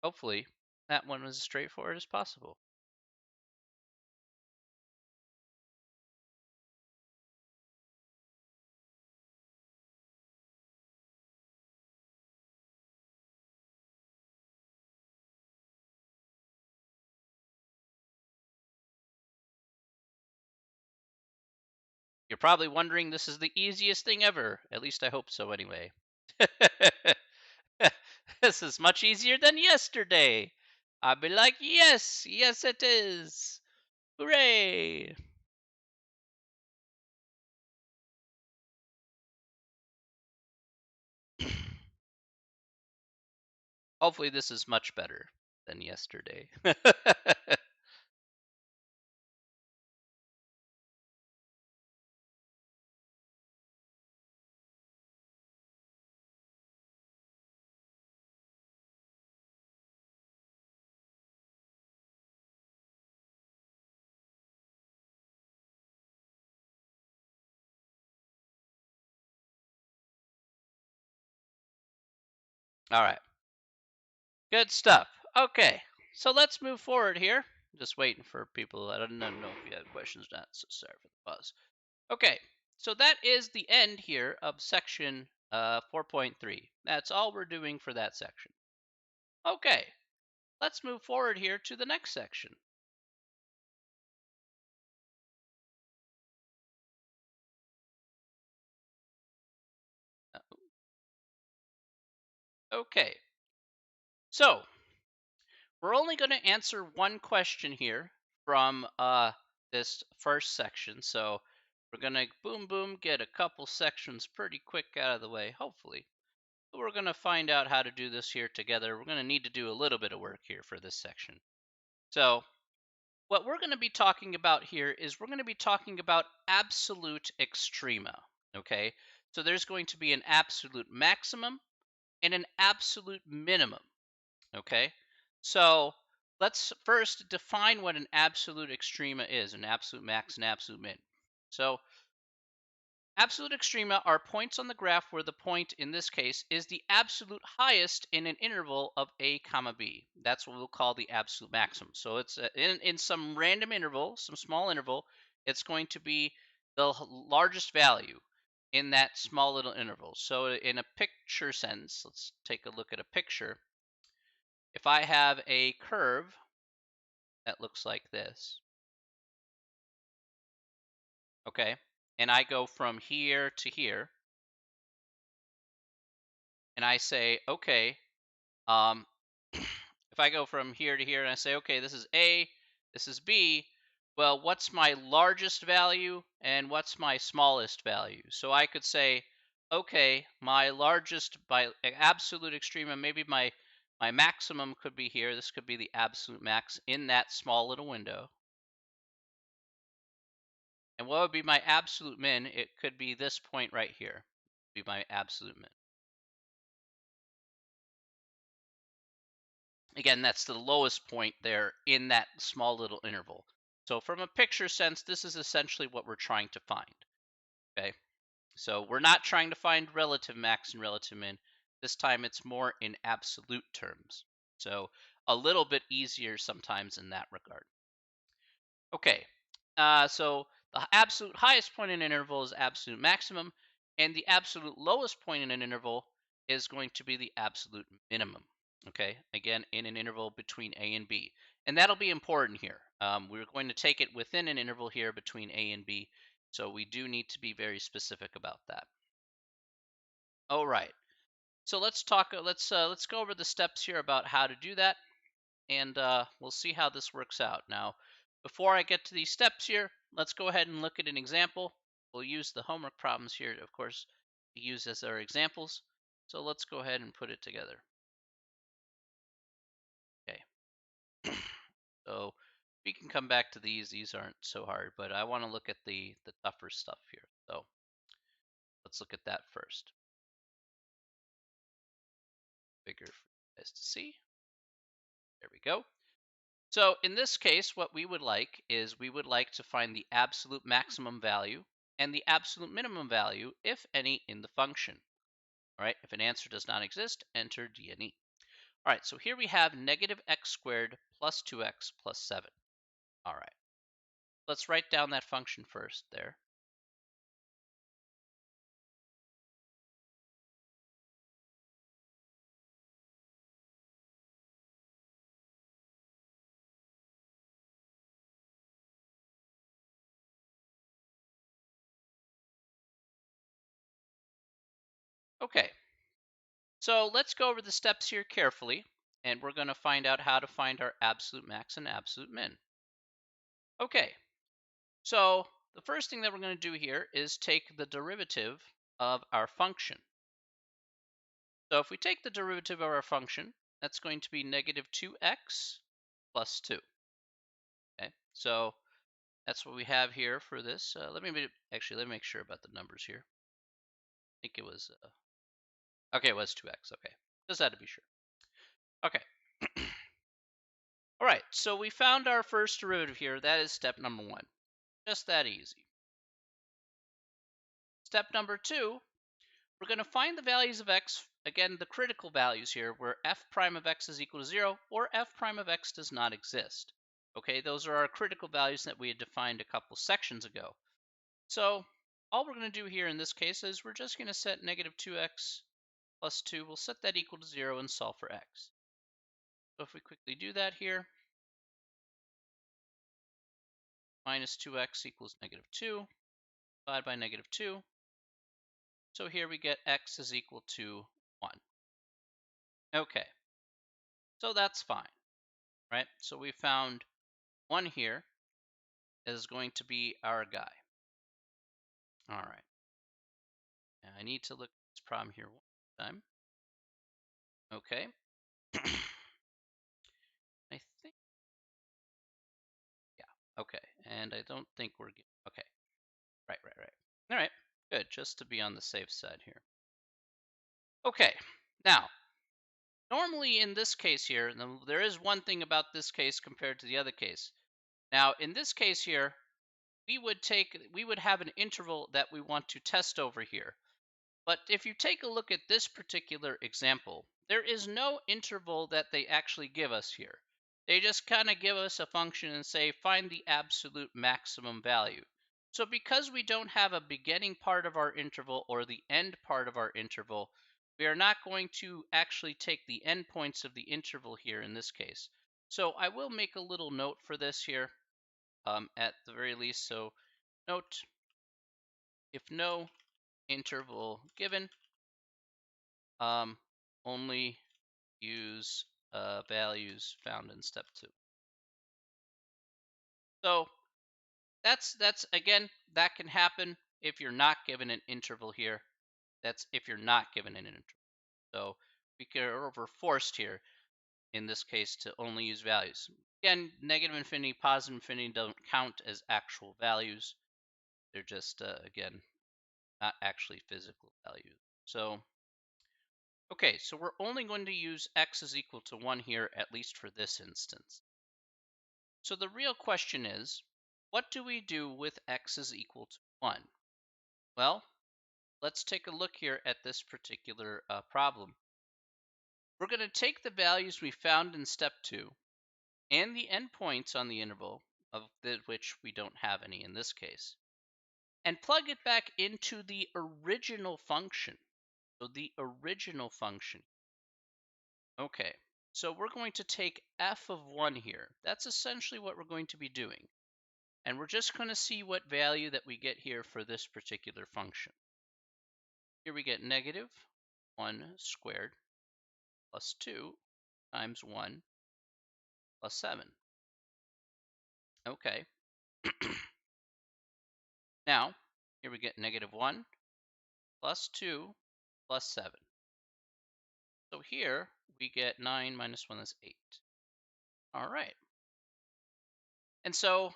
Hopefully, that one was as straightforward as possible. You're probably wondering this is the easiest thing ever. At least I hope so anyway. This is much easier than yesterday. I'd be like, yes, yes it is. Hooray! Hopefully this is much better than yesterday. All right. Good stuff. Okay. So let's move forward here. Just waiting for people. I don't know if you have questions or not, so sorry for the pause. Okay. So that is the end here of section 4.3. That's all we're doing for that section. Okay. Let's move forward here to the next section. Okay. So we're only going to answer one question here from this first section. So we're going to boom, boom, get a couple sections pretty quick out of the way, hopefully. But we're going to find out how to do this here together. We're going to need to do a little bit of work here for this section. So what we're going to be talking about here is we're going to be talking about absolute extrema. Okay, so there's going to be an absolute maximum and an absolute minimum. Okay, so let's first define what an absolute extrema is, an absolute max and absolute min. So absolute extrema are points on the graph where the point in this case is the absolute highest in an interval of a comma b. That's what we'll call the absolute maximum. So it's in some random interval, some small interval, it's going to be the largest value in that small little interval. So in a picture sense, let's take a look at a picture. If I have a curve that looks like this, okay, and I go from here to here, and I say, okay, Um, if I go from here to here and I say, okay, this is A, this is B, well, what's my largest value and what's my smallest value? So I could say, okay, my largest by absolute extreme, maybe my maximum could be here. This could be the absolute max in that small little window. And what would be my absolute min? It could be this point right here. Be my absolute min. Again, that's the lowest point there in that small little interval. So from a picture sense, this is essentially what we're trying to find. Okay, so we're not trying to find relative max and relative min. This time it's more in absolute terms. So a little bit easier sometimes in that regard. Okay, so the absolute highest point in an interval is absolute maximum, and the absolute lowest point in an interval is going to be the absolute minimum. Okay, again, in an interval between A and B. And that'll be important here. We're going to take it within an interval here between A and B, so we do need to be very specific about that. All right, so let's talk. Let's go over the steps here about how to do that, and we'll see how this works out. Now, before I get to these steps here, let's go ahead and look at an example. We'll use the homework problems here, of course, to use as our examples. So let's go ahead and put it together. Okay. So we can come back to these. These aren't so hard, but I want to look at the tougher stuff here. So let's look at that first. Bigger for you guys to see. There we go. So in this case, what we would like is we would like to find the absolute maximum value and the absolute minimum value, if any, in the function. All right, if an answer does not exist, enter DNE. All right, so here we have negative x squared plus 2x plus 7. All right, let's write down that function first there. Okay, so let's go over the steps here carefully, and we're going to find out how to find our absolute max and absolute min. Okay, so the first thing that we're going to do here is take the derivative of our function. So if we take the derivative of our function, that's going to be negative 2x plus 2. Okay, so that's what we have here for this. Let me make sure about the numbers here. I think it was okay. It was 2x. Okay, just had to be sure. Okay. All right. So we found our first derivative here. That is step number 1. Just that easy. Step number 2. We're going to find the values of x, again, the critical values here, where f prime of x is equal to 0 or f prime of x does not exist. Okay, those are our critical values that we had defined a couple sections ago. So all we're going to do here in this case is we're just going to set negative 2x plus 2. We'll set that equal to 0 and solve for x. So if we quickly do that here, minus 2x equals negative 2, divided by negative 2. So here we get x is equal to 1. Okay, so that's fine, right? So we found 1 here is going to be our guy. All right. Now I need to look at this problem here one time. Okay. I think, yeah. Okay. And I don't think we're good. Okay. Right. All right. Good. Just to be on the safe side here. Okay. Now, normally in this case here, there is one thing about this case compared to the other case. Now, in this case here, we would have an interval that we want to test over here. But if you take a look at this particular example, there is no interval that they actually give us here. They just kind of give us a function and say, find the absolute maximum value. So because we don't have a beginning part of our interval or the end part of our interval, we are not going to actually take the endpoints of the interval here in this case. So I will make a little note for this here at the very least. So note, if no interval given, only use values found in step 2. So that's again, that can happen if you're not given an interval here. That's if you're not given an interval. So we're forced here in this case to only use values. Again, negative infinity, positive infinity don't count as actual values. They're just again not actually physical values. So okay, so we're only going to use x is equal to 1 here, at least for this instance. So the real question is, what do we do with x is equal to 1? Well, let's take a look here at this particular problem. We're going to take the values we found in step 2 and the endpoints on the interval, of which we don't have any in this case, and plug it back into the original function. So the original function. Okay, so we're going to take f of 1 here. That's essentially what we're going to be doing. And we're just going to see what value that we get here for this particular function. Here we get negative 1 squared plus 2 times 1 plus 7. Okay. Now, here we get negative 1 plus 2 plus 7. So here we get 9 minus 1 is 8. All right. And so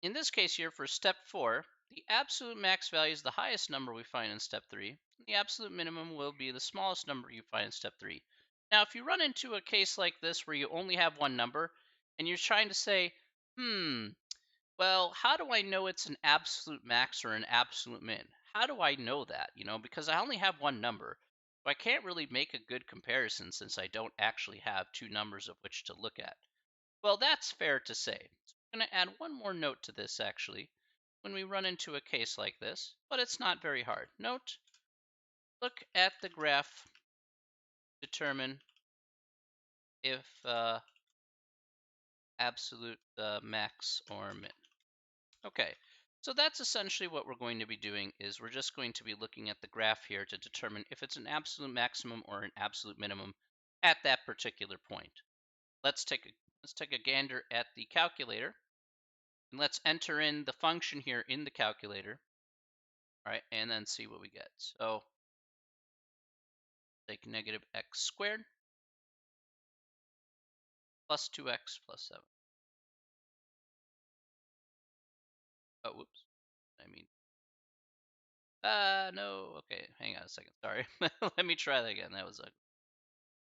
in this case here for step 4, the absolute max value is the highest number we find in step 3. And the absolute minimum will be the smallest number you find in step 3. Now, if you run into a case like this where you only have one number and you're trying to say, well, how do I know it's an absolute max or an absolute min? How do I know that? Because I only have one number. So I can't really make a good comparison since I don't actually have two numbers of which to look at. Well, that's fair to say. So I'm going to add one more note to this actually when we run into a case like this, but it's not very hard. Note, look at the graph, determine if absolute max or min. Okay, so that's essentially what we're going to be doing is we're just going to be looking at the graph here to determine if it's an absolute maximum or an absolute minimum at that particular point. Let's take a gander at the calculator and let's enter in the function here in the calculator. All right, and then see what we get. So take negative x squared plus 2x plus 7. Oh, whoops. No. Okay, hang on a second. Sorry. Let me try that again. That was ugly.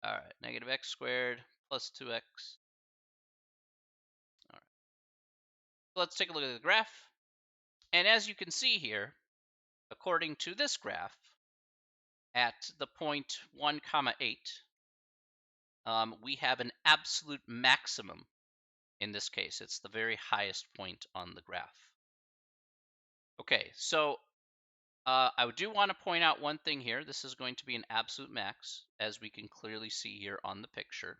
All right, negative x squared plus 2x. All right. So let's take a look at the graph. And as you can see here, according to this graph, at the point 1 comma 8, we have an absolute maximum. In this case, it's the very highest point on the graph. Okay, so I do want to point out one thing here. This is going to be an absolute max, as we can clearly see here on the picture.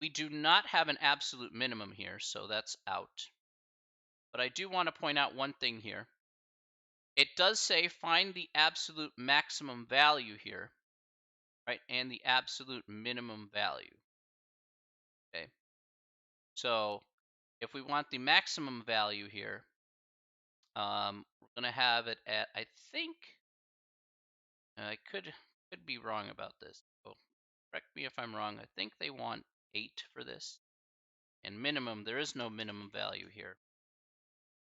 We do not have an absolute minimum here, so that's out. But I do want to point out one thing here. It does say find the absolute maximum value here, right, and the absolute minimum value. Okay, so if we want the maximum value here, we're going to have it at, I think, I could be wrong about this. So correct me if I'm wrong. I think they want 8 for this. And minimum, there is no minimum value here.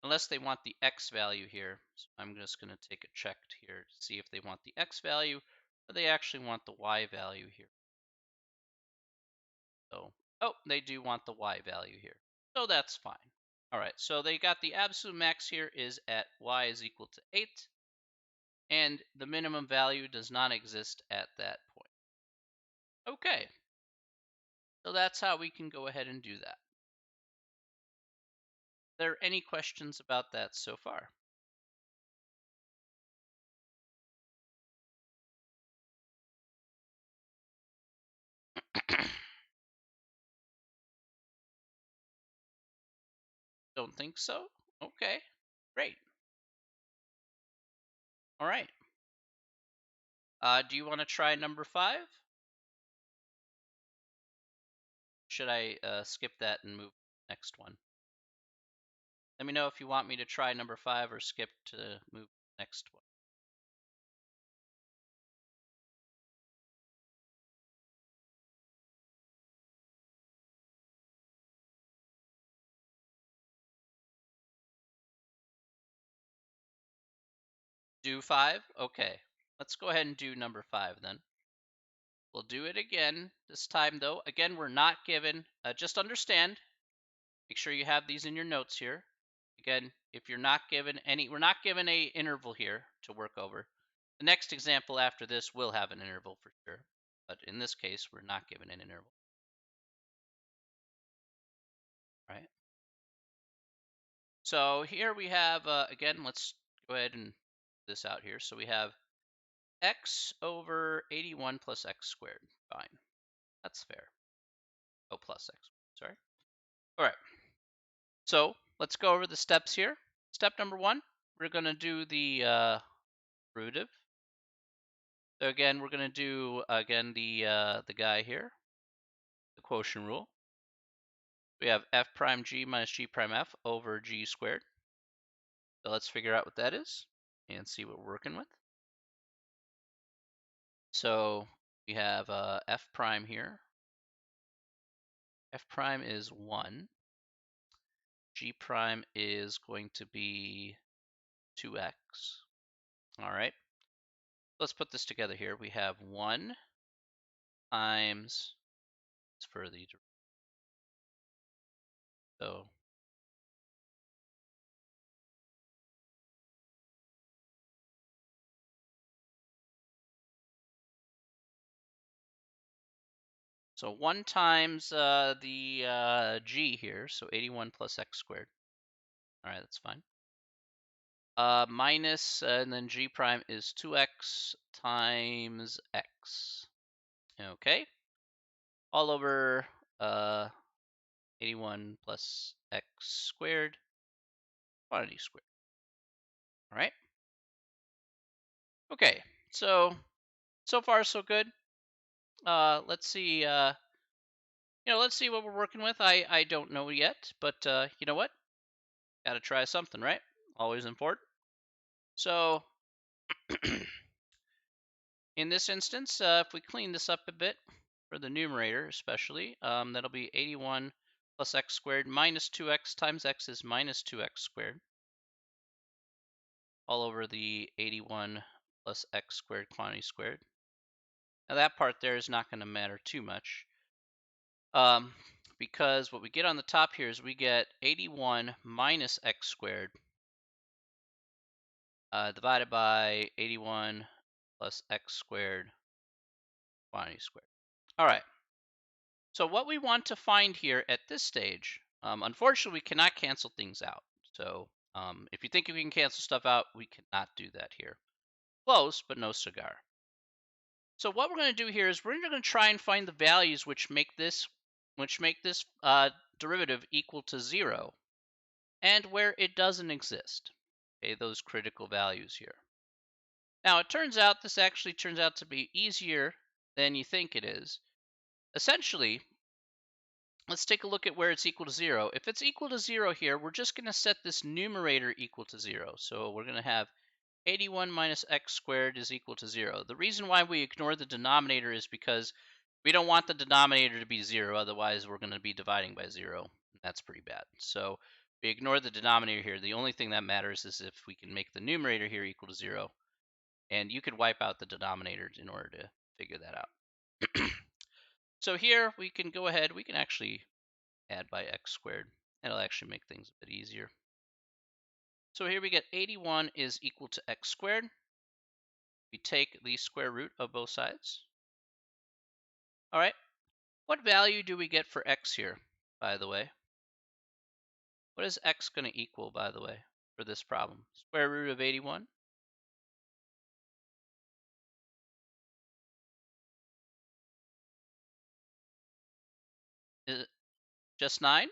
unless they want the x value here. So I'm just going to take a check here to see if they want the x value or they actually want the y value here. So, oh, they do want the y value here. So that's fine. All right, so they got the absolute max here is at y is equal to 8, and the minimum value does not exist at that point. Okay, so that's how we can go ahead and do that. Are there any questions about that so far? Don't think so? Okay, great. All right. Do you want to try number 5? Should I skip that and move to the next one? Let me know if you want me to try number 5 or skip to move to the next one. Do 5? Okay. Let's go ahead and do number 5 then. We'll do it again. This time, though, again, we're not given, just understand, make sure you have these in your notes here. Again, if you're not given any, we're not given a interval here to work over. The next example after this will have an interval for sure. But in this case, we're not given an interval. Right? So here we have, again, let's go ahead and this out here. So we have x over 81 plus x squared. Fine. That's fair. Oh, plus x. Sorry. All right. So let's go over the steps here. Step number 1, we're going to do the derivative. So again, we're going to do, again, the guy here, the quotient rule. We have f prime g minus g prime f over g squared. So let's figure out what that is and see what we're working with. So we have f prime here. F prime is 1. G prime is going to be 2x. All right. Let's put this together here. We have 1 times, for the, so 1 times the g here, so 81 plus x squared. All right, that's fine. Minus, and then g prime is 2x times x. Okay. All over 81 plus x squared, quantity squared. All right. Okay, so far so good. Let's see. Let's see what we're working with. I don't know yet, but you know what? Got to try something, right? Always important. So in this instance, if we clean this up a bit for the numerator, especially, that'll be 81 plus x squared minus 2x times x is minus 2x squared, all over the 81 plus x squared quantity squared. Now that part there is not going to matter too much, because what we get on the top here is we get 81 minus x squared divided by 81 plus x squared quantity squared. All right. So what we want to find here at this stage, unfortunately, we cannot cancel things out. So if you think we can cancel stuff out, we cannot do that here. Close, but no cigar. So what we're going to do here is we're going to try and find the values which make this derivative equal to 0, and where it doesn't exist. Okay, those critical values here. Now it turns out this actually turns out to be easier than you think it is. Essentially, let's take a look at where it's equal to 0. If it's equal to 0 here, we're just going to set this numerator equal to 0. So we're going to have 81 minus x squared is equal to 0. The reason why we ignore the denominator is because we don't want the denominator to be 0. Otherwise, we're going to be dividing by 0. That's pretty bad. So We ignore the denominator here. The only thing that matters is if we can make the numerator here equal to 0. And you could wipe out the denominator in order to figure that out. So here we can go ahead. We can actually add by x squared. It'll actually make things a bit easier. So here we get 81 is equal to x squared. We take the square root of both sides. All right. What value do we get for x here, by the way? What is x going to equal, by the way, for this problem? Square root of 81? Is it just 9?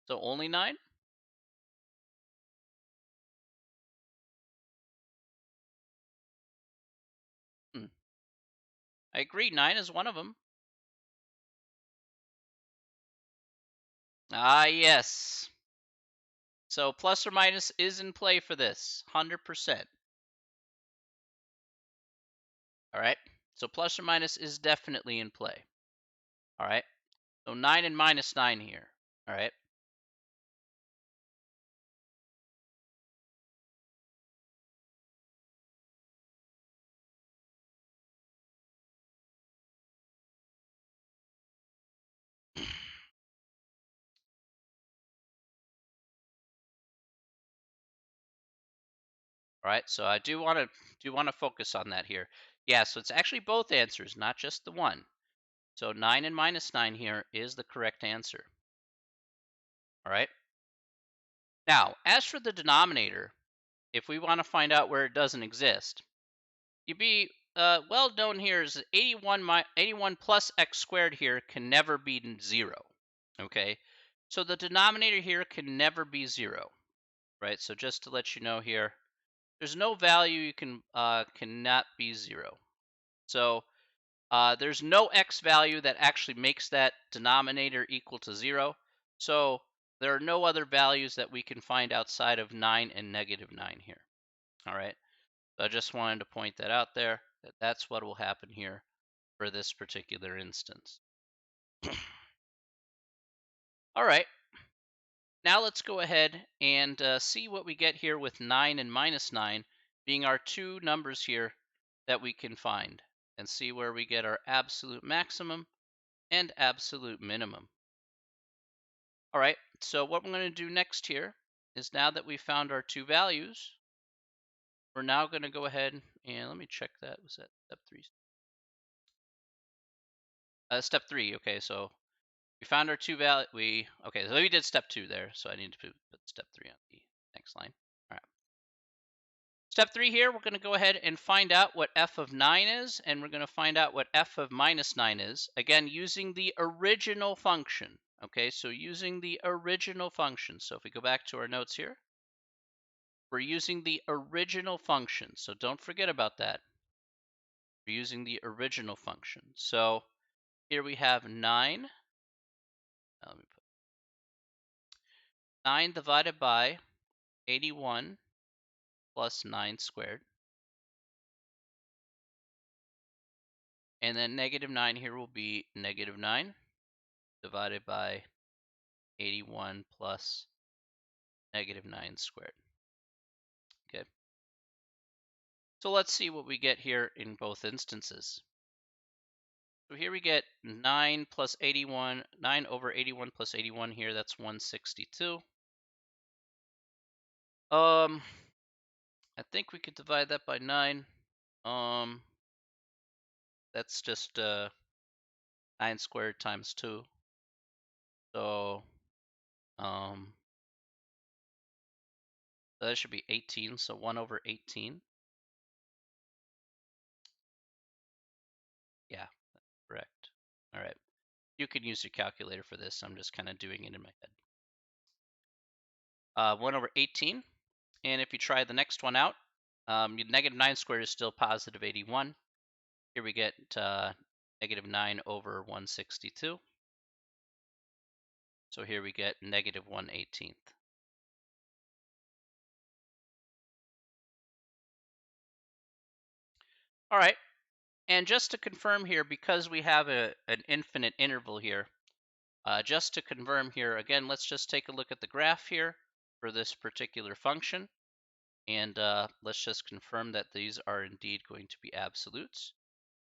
So only 9? I agree, 9 is one of them. Ah, yes. So plus or minus is in play for this, 100%. All right. So plus or minus is definitely in play. All right. So 9 and minus 9 here. All right. All right. So I do want to focus on that here. Yeah. So it's actually both answers, not just the one. So 9 and minus 9 here is the correct answer. All right. Now, as for the denominator, if we want to find out where it doesn't exist, you'd be well known here is 81 plus x squared here can never be 0. Okay, so the denominator here can never be 0, right? So just to let you know here, there's no value you cannot be 0. So there's no x value that actually makes that denominator equal to 0. So there are no other values that we can find outside of 9 and negative 9 here. All right. So I just wanted to point that out there, that's what will happen here for this particular instance. All right. Now let's go ahead and see what we get here with 9 and minus 9 being our two numbers here that we can find, and see where we get our absolute maximum and absolute minimum. All right, so what we're going to do next here is, now that we found our two values, we're now going to go ahead and let me check that. Was that step 3? Step 3. Okay, so we found our two value. Okay, so we did step 2 there, so I need to put step 3 on the next line. All right. Step 3 here, we're going to go ahead and find out what f of 9 is, and we're going to find out what f of minus 9 is, again, using the original function. Okay, so using the original function. So if we go back to our notes here, we're using the original function. So don't forget about that. We're using the original function. So here we have 9. Let me put 9 divided by 81 plus 9 squared. And then negative 9 here will be negative 9 divided by 81 plus negative 9 squared. Okay. So let's see what we get here in both instances. So here we get 9 plus 81, 9 over 81 plus 81 here, that's 162. I think we could divide that by 9. That's just 9 squared times 2. So that should be 18, so 1 over 18. Yeah, that's correct. All right. You can use your calculator for this. I'm just kind of doing it in my head. 1 over 18. And if you try the next one out, negative 9 squared is still positive 81. Here we get negative 9 over 162. So here we get negative 1/18. All right. And just to confirm here, because we have an infinite interval here, just to confirm here, again, let's just take a look at the graph here for this particular function. And let's just confirm that these are indeed going to be absolutes.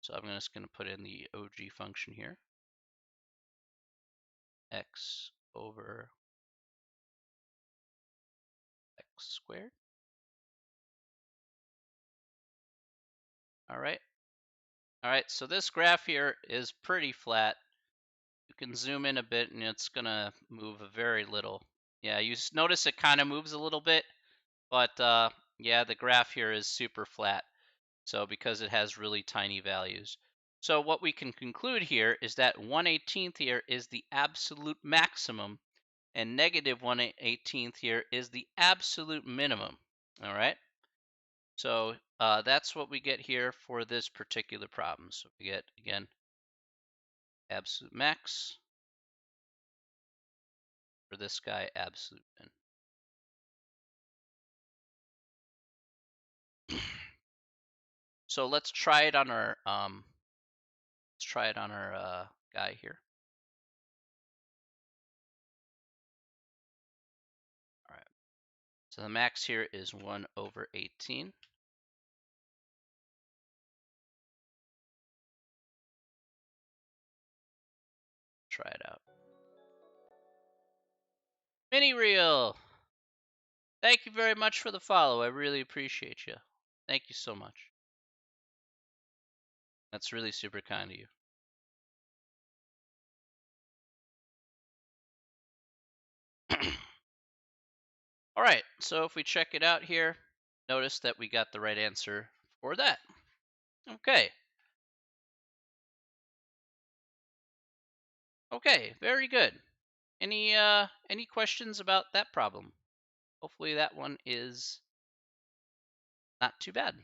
So I'm just going to put in the OG function here. X over x squared. All right. All right, so this graph here is pretty flat. You can zoom in a bit and it's going to move very little. Yeah, you notice it kind of moves a little bit, but yeah, the graph here is super flat. So because it has really tiny values. So what we can conclude here is that 1/18th here is the absolute maximum and negative 1/18th here is the absolute minimum. All right. So that's what we get here for this particular problem. So we get, again, absolute max. For this guy, absolute min. So let's try it on our guy here. All right. So the max here is 1/18. Try it out. Mini Reel! Thank you very much for the follow. I really appreciate you. Thank you so much. That's really super kind of you. All right, so if we check it out here, notice that we got the right answer for that. Okay. Okay, very good. Any questions about that problem? Hopefully that one is not too bad.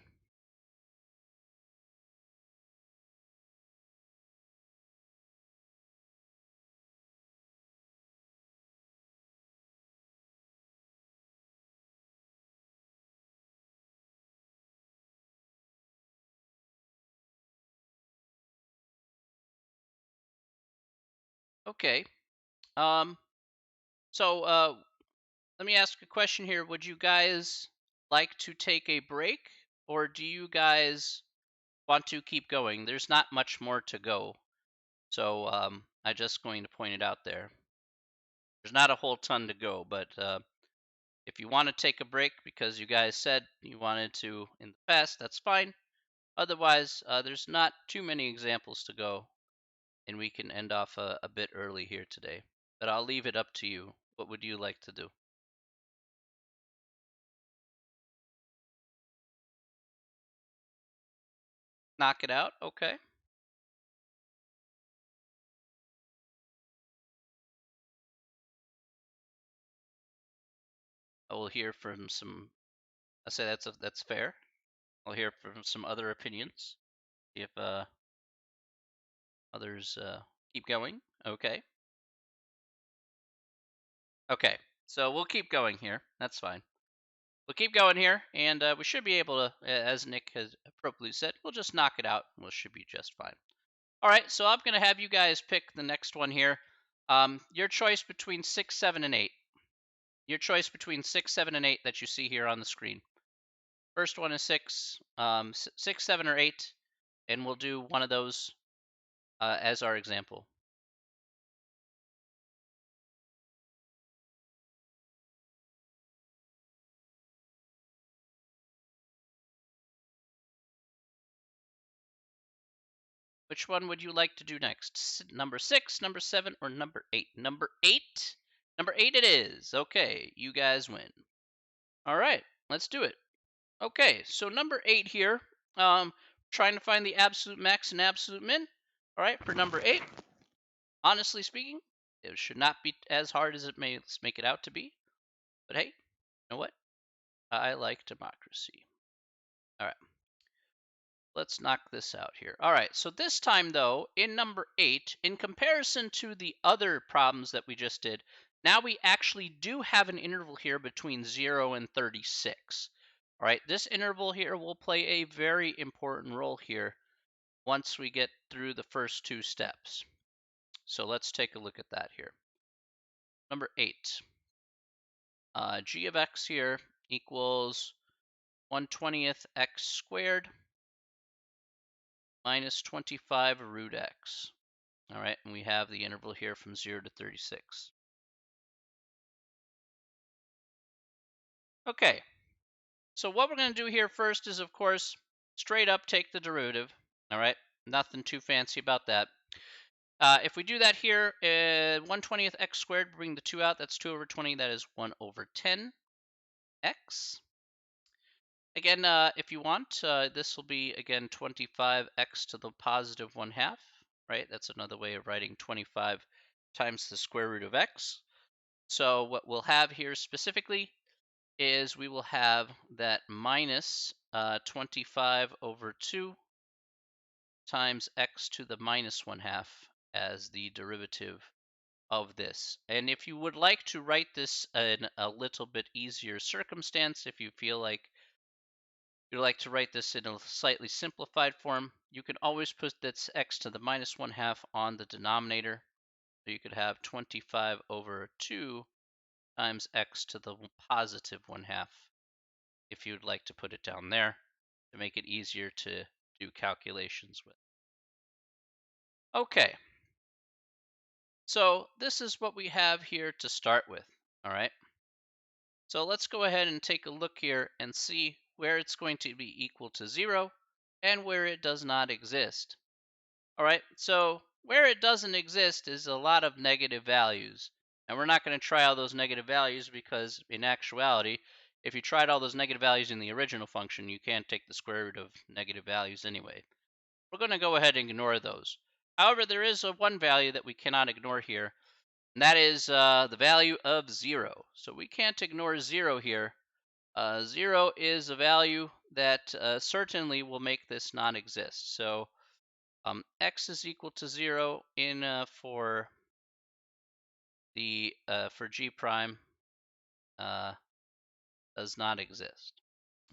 Okay. Um, so let me ask a question here. Would you guys like to take a break, or do you guys want to keep going? There's not much more to go. So I'm just going to point it out there. There's not a whole ton to go, but if you want to take a break because you guys said you wanted to in the past, that's fine. Otherwise, there's not too many examples to go, and we can end off a bit early here today. But I'll leave it up to you. What would you like to do? Knock it out? Okay. I will hear from some. I say that's fair. I'll hear from some other opinions. See if others keep going. Okay. Okay. So we'll keep going here. That's fine. We'll keep going here, and we should be able to, as Nick has appropriately said, we'll just knock it out, and we should be just fine. All right, so I'm going to have you guys pick the next one here. Your choice between 6, 7, and 8. Your choice between 6, 7, and 8 that you see here on the screen. First one is 6, 6, 7, or 8, and we'll do one of those as our example. Which one would you like to do next? Number 6, number 7, or number 8? Number 8? Number 8 it is. Okay, you guys win. All right, let's do it. Okay, so number 8 here, trying to find the absolute max and absolute min. All right, for number 8, honestly speaking, it should not be as hard as it may make it out to be. But hey, you know what? I like democracy. All right. Let's knock this out here. All right, so this time though, in number 8, in comparison to the other problems that we just did, now we actually do have an interval here between 0 and 36. All right, this interval here will play a very important role here once we get through the first two steps. So let's take a look at that here. Number 8. G of x here equals 1/20th x squared minus 25 root x. All right, and we have the interval here from 0 to 36. Okay, so what we're going to do here first is, of course, straight up take the derivative. All right, nothing too fancy about that. If we do that here, 1/20th x squared, bring the 2 out, that's 2 over 20, that is 1 over 10 x. Again, if you want, this will be, again, 25x to the positive 1/2, right? That's another way of writing 25 times the square root of x. So what we'll have here specifically is we will have that minus 25 over 2 times x to the minus 1/2 as the derivative of this. And if you would like to write this in a little bit easier circumstance, if you feel like you'd like to write this in a slightly simplified form, you can always put this x to the minus 1/2 on the denominator. So you could have 25 over 2 times x to the positive 1/2 if you'd like to put it down there to make it easier to do calculations with. Okay, so this is what we have here to start with, all right? So let's go ahead and take a look here and see where it's going to be equal to 0 and where it does not exist. All right, so where it doesn't exist is a lot of negative values. And we're not going to try all those negative values because in actuality, if you tried all those negative values in the original function, you can't take the square root of negative values anyway. We're going to go ahead and ignore those. However, there is one value that we cannot ignore here, and that is the value of 0. So we can't ignore 0 here. 0 is a value that certainly will make this non-exist. So x is equal to 0 in for G prime does not exist.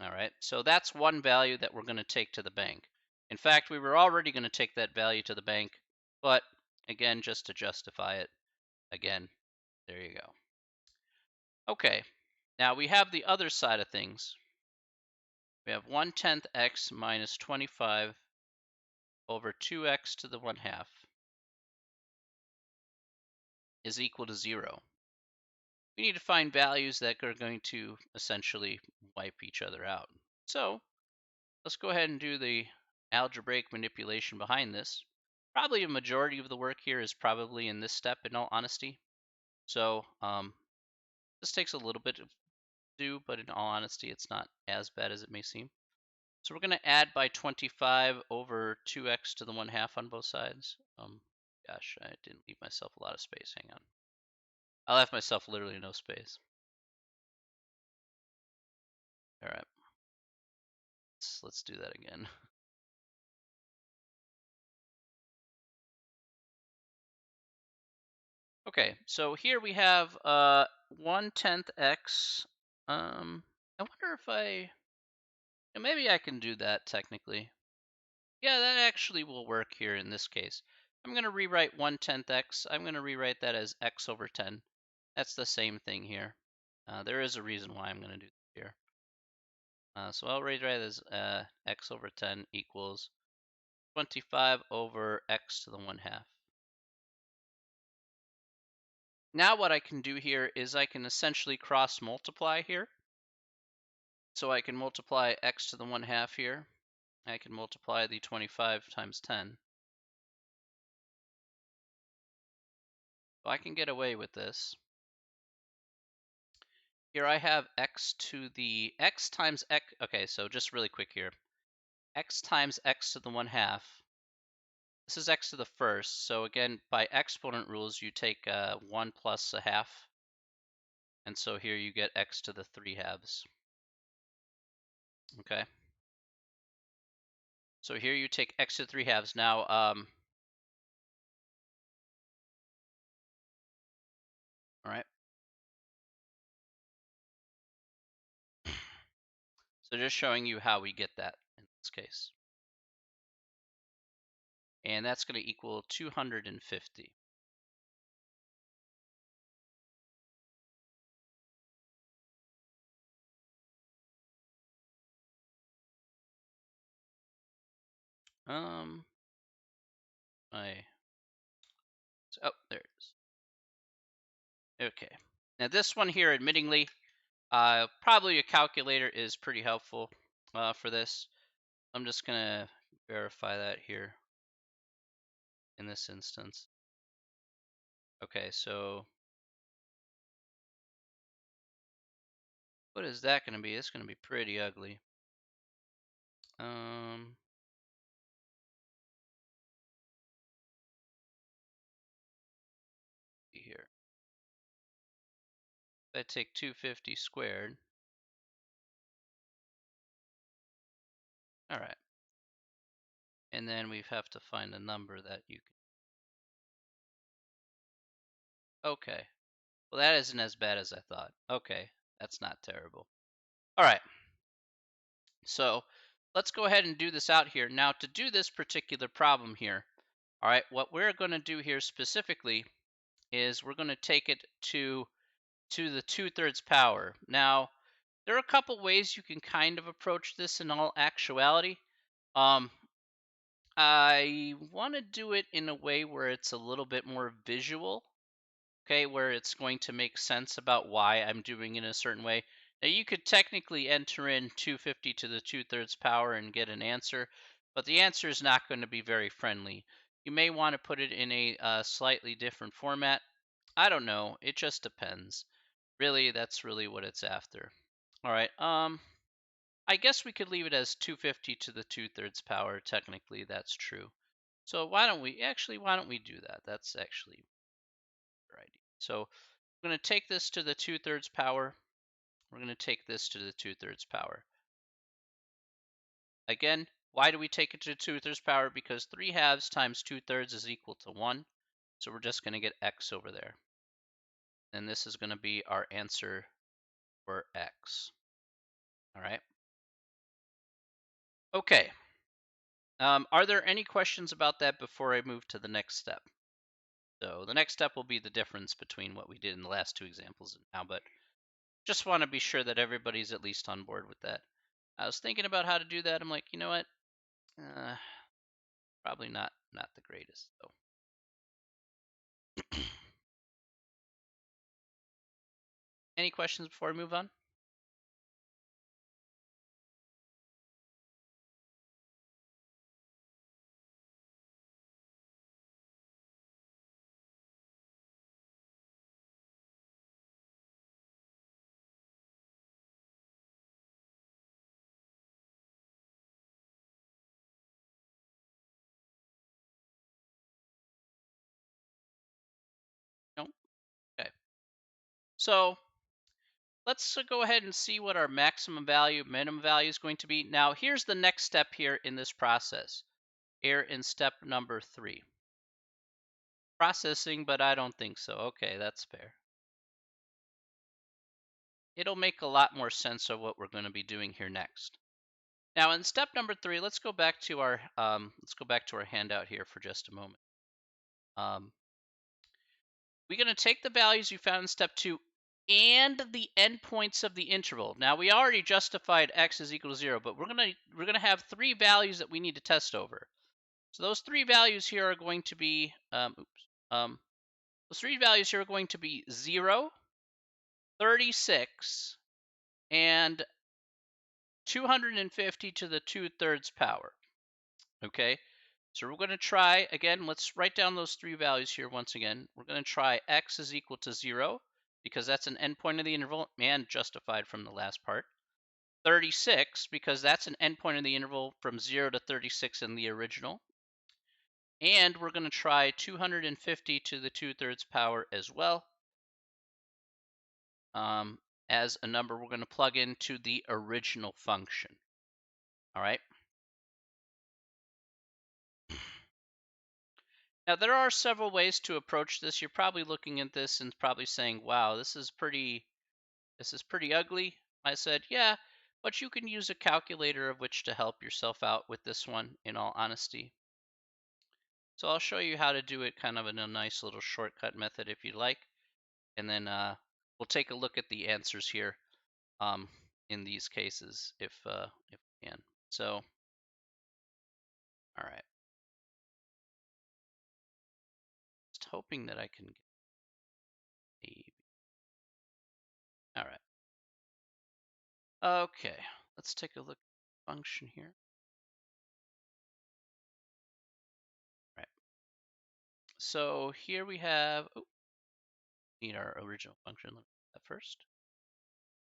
All right, so that's one value that we're going to take to the bank. In fact, we were already going to take that value to the bank, but again, just to justify it, again, there you go. Okay, now we have the other side of things. We have 1/10 x minus 25 over 2x to the 1/2 is equal to 0. We need to find values that are going to essentially wipe each other out. So let's go ahead and do the algebraic manipulation behind this. Probably a majority of the work here is probably in this step, in all honesty. So this takes a little bit to do, but in all honesty, it's not as bad as it may seem. So we're going to add by 25 over 2x to the 1/2 on both sides. Gosh, I didn't leave myself a lot of space. Hang on. I left myself literally no space. All right. Let's do that again. Okay, so here we have 1/10 x. I wonder if maybe I can do that technically. Yeah, that actually will work here in this case. I'm going to rewrite 1/10 x. I'm going to rewrite that as x over 10. That's the same thing here. There is a reason why I'm going to do this here. So I'll rewrite it as x over 10 equals 25 over x to the 1/2. Now what I can do here is I can essentially cross multiply here. So I can multiply x to the 1/2 here. I can multiply the 25 times 10. So I can get away with this. Here I have x to the x times x. Okay, so just really quick here. X times x to the 1/2. This is x to the first. So again, by exponent rules, you take 1 plus a half. And so here you get x to the 3/2. Okay. So here you take x to the 3/2. Now, all right. So just showing you how we get that in this case. and that's going to equal 250. Um, oh, there it is. Okay. Now this one here, admittingly, probably a calculator is pretty helpful for this. I'm just gonna verify that here in this instance. Okay, so what is that gonna be? It's gonna be pretty ugly. Um, see here. If I take 250 squared. All right. And then we have to find a number that you can. Okay. Well, that isn't as bad as I thought. Okay. That's not terrible. All right. So let's go ahead and do this out here. Now, to do this particular problem here, all right, what we're going to do here specifically is we're going to take it to the 2/3 power. Now, there are a couple ways you can kind of approach this in all actuality. Um, I want to do it in a way where it's a little bit more visual, okay, where it's going to make sense about why I'm doing it in a certain way. Now, you could technically enter in 250 to the 2/3 power and get an answer, but the answer is not going to be very friendly. You may want to put it in a slightly different format. I don't know. It just depends. Really, that's really what it's after. All right. I guess we could leave it as 250 to the 2/3 power. Technically, that's true. So why don't we do that? That's actually a good idea. So we're going to take this to the 2/3 power. We're going to take this to the 2/3 power. Again, why do we take it to the 2/3 power? Because 3/2 times 2/3 is equal to 1. So we're just going to get x over there. And this is going to be our answer for x. All right. Okay. Are there any questions about that before I move to the next step? So the next step will be the difference between what we did in the last two examples and now, but just want to be sure that everybody's at least on board with that. I was thinking about how to do that. I'm like, you know what? Uh, Probably not the greatest though. Any questions before we move on? No. Okay. So let's go ahead and see what our maximum value, minimum value is going to be. Now, here's the next step here in this process. Here in step number 3. Processing, but I don't think so. Okay, that's fair. It'll make a lot more sense of what we're going to be doing here next. Now, in step number 3, let's go back to our handout here for just a moment. We're going to take the values you found in step 2 and the endpoints of the interval. Now, we already justified x is equal to 0, but we're going to have 3 values that we need to test over. So those 3 values here are going to be those 3 values here are going to be 0, 36, and 250 to the 2/3 power. Okay, so we're going to try again. Let's write down those 3 values here once again. We're going to try x is equal to 0 because that's an endpoint of the interval and justified from the last part. 36 because that's an endpoint of the interval from 0 to 36 in the original. And we're going to try 250 to the 2/3 power as well. As a number we're going to plug into the original function. All right. Now, there are several ways to approach this. You're probably looking at this and probably saying, wow, this is pretty ugly. I said, yeah, but you can use a calculator of which to help yourself out with this one, in all honesty. So I'll show you how to do it kind of in a nice little shortcut method if you'd like. And then we'll take a look at the answers here um, in these cases if we can. So, all right. Just hoping that I can get a. All right. Okay. Let's take a look at the function here. All right. So here we have. Oh, need our original function. Let me do that first.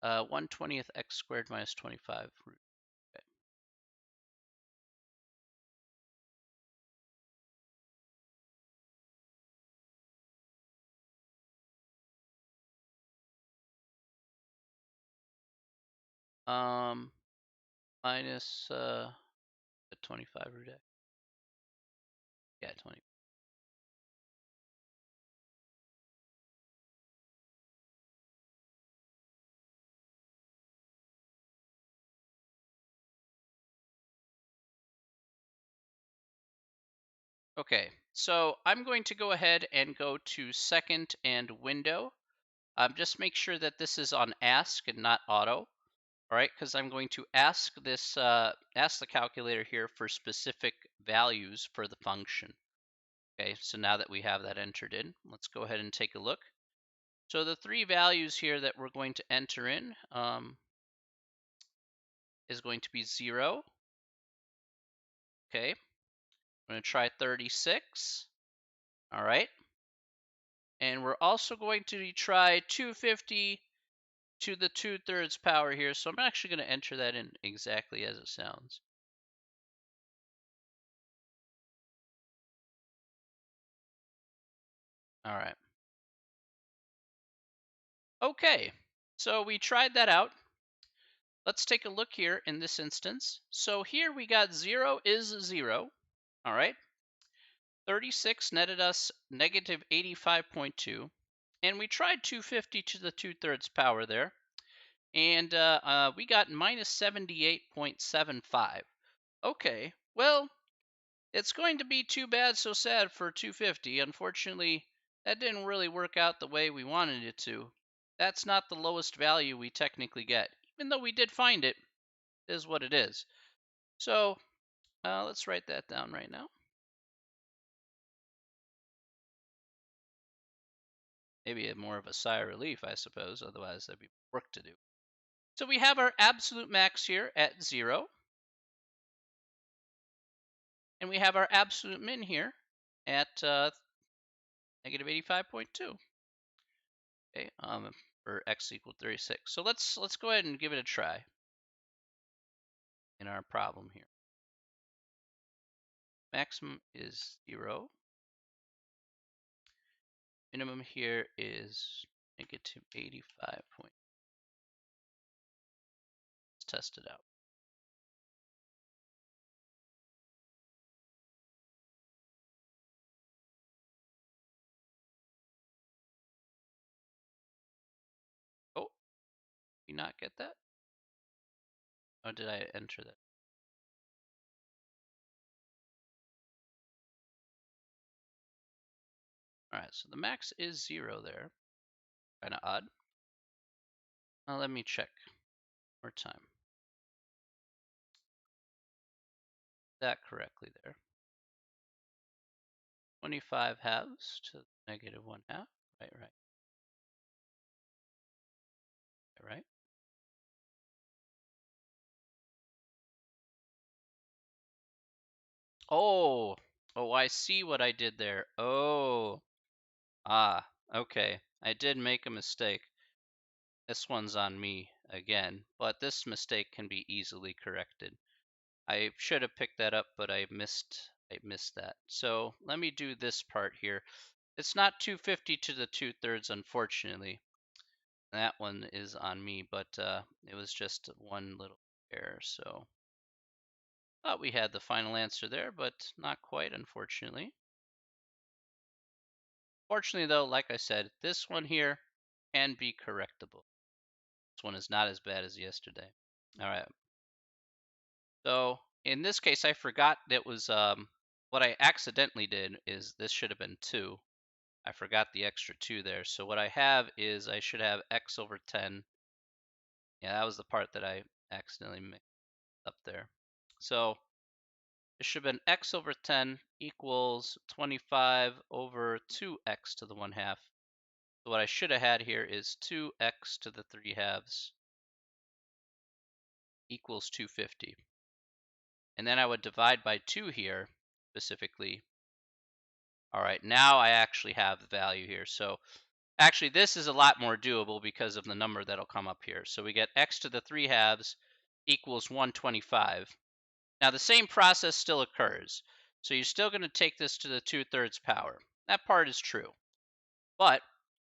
1/20th x squared minus 25 root. Okay. Minus 25 root x. Yeah, 20. Okay, so I'm going to go ahead and go to second and window. Just make sure that this is on ask and not auto. All right, because I'm going to ask this ask the calculator here for specific values for the function. Okay, so now that we have that entered in, let's go ahead and take a look. So the three values here that we're going to enter in is going to be 0. Okay, I'm going to try 36. All right, and we're also going to try 250 to the 2/3 power here. So I'm actually going to enter that in exactly as it sounds. All right. Okay, so we tried that out. Let's take a look here in this instance. So here we got 0 is 0. All right. 36 netted us negative 85.2. And we tried 250 to the 2/3 power there. And we got minus 78.75. Okay, well, it's going to be too bad, so sad for 250. Unfortunately, that didn't really work out the way we wanted it to. That's not the lowest value we technically get. Even though we did find it, it is what it is. So let's write that down right now. Maybe more of a sigh of relief, I suppose. Otherwise, there'd be work to do. So we have our absolute max here at 0. And we have our absolute min here at negative 85.2. Okay, for x equal 36. So let's go ahead and give it a try in our problem here. Maximum is 0. Minimum here is negative 85. Let's test it out. Oh, did we not get that? Oh, did I enter that? All right, so the max is 0 there. Kind of odd. Now let me check one more time. That correctly there. 25 halves to negative 1 half. Right. Right. Oh, I see what I did there. Oh, okay. I did make a mistake. This one's on me again, but this mistake can be easily corrected. I should have picked that up, but I missed that. So let me do this part here. It's not 250 to the 2/3, unfortunately. That one is on me, but it was just one little error. So thought we had the final answer there, but not quite, unfortunately. Fortunately, though, like I said, this one here can be correctable. This one is not as bad as yesterday. All right. So in this case, I forgot that was what I accidentally did is this should have been 2. I forgot the extra 2 there. So what I have is I should have x over 10. Yeah, that was the part that I accidentally mixed up there. So it should have been x over 10 equals 25 over 2x to the 1/2. So what I should have had here is 2x to the 3/2 equals 250. And then I would divide by 2 here specifically. All right, now I actually have the value here. So actually this is a lot more doable because of the number that'll come up here. So we get x to the 3/2 equals 125. Now the same process still occurs. So you're still going to take this to the 2/3 power. That part is true. But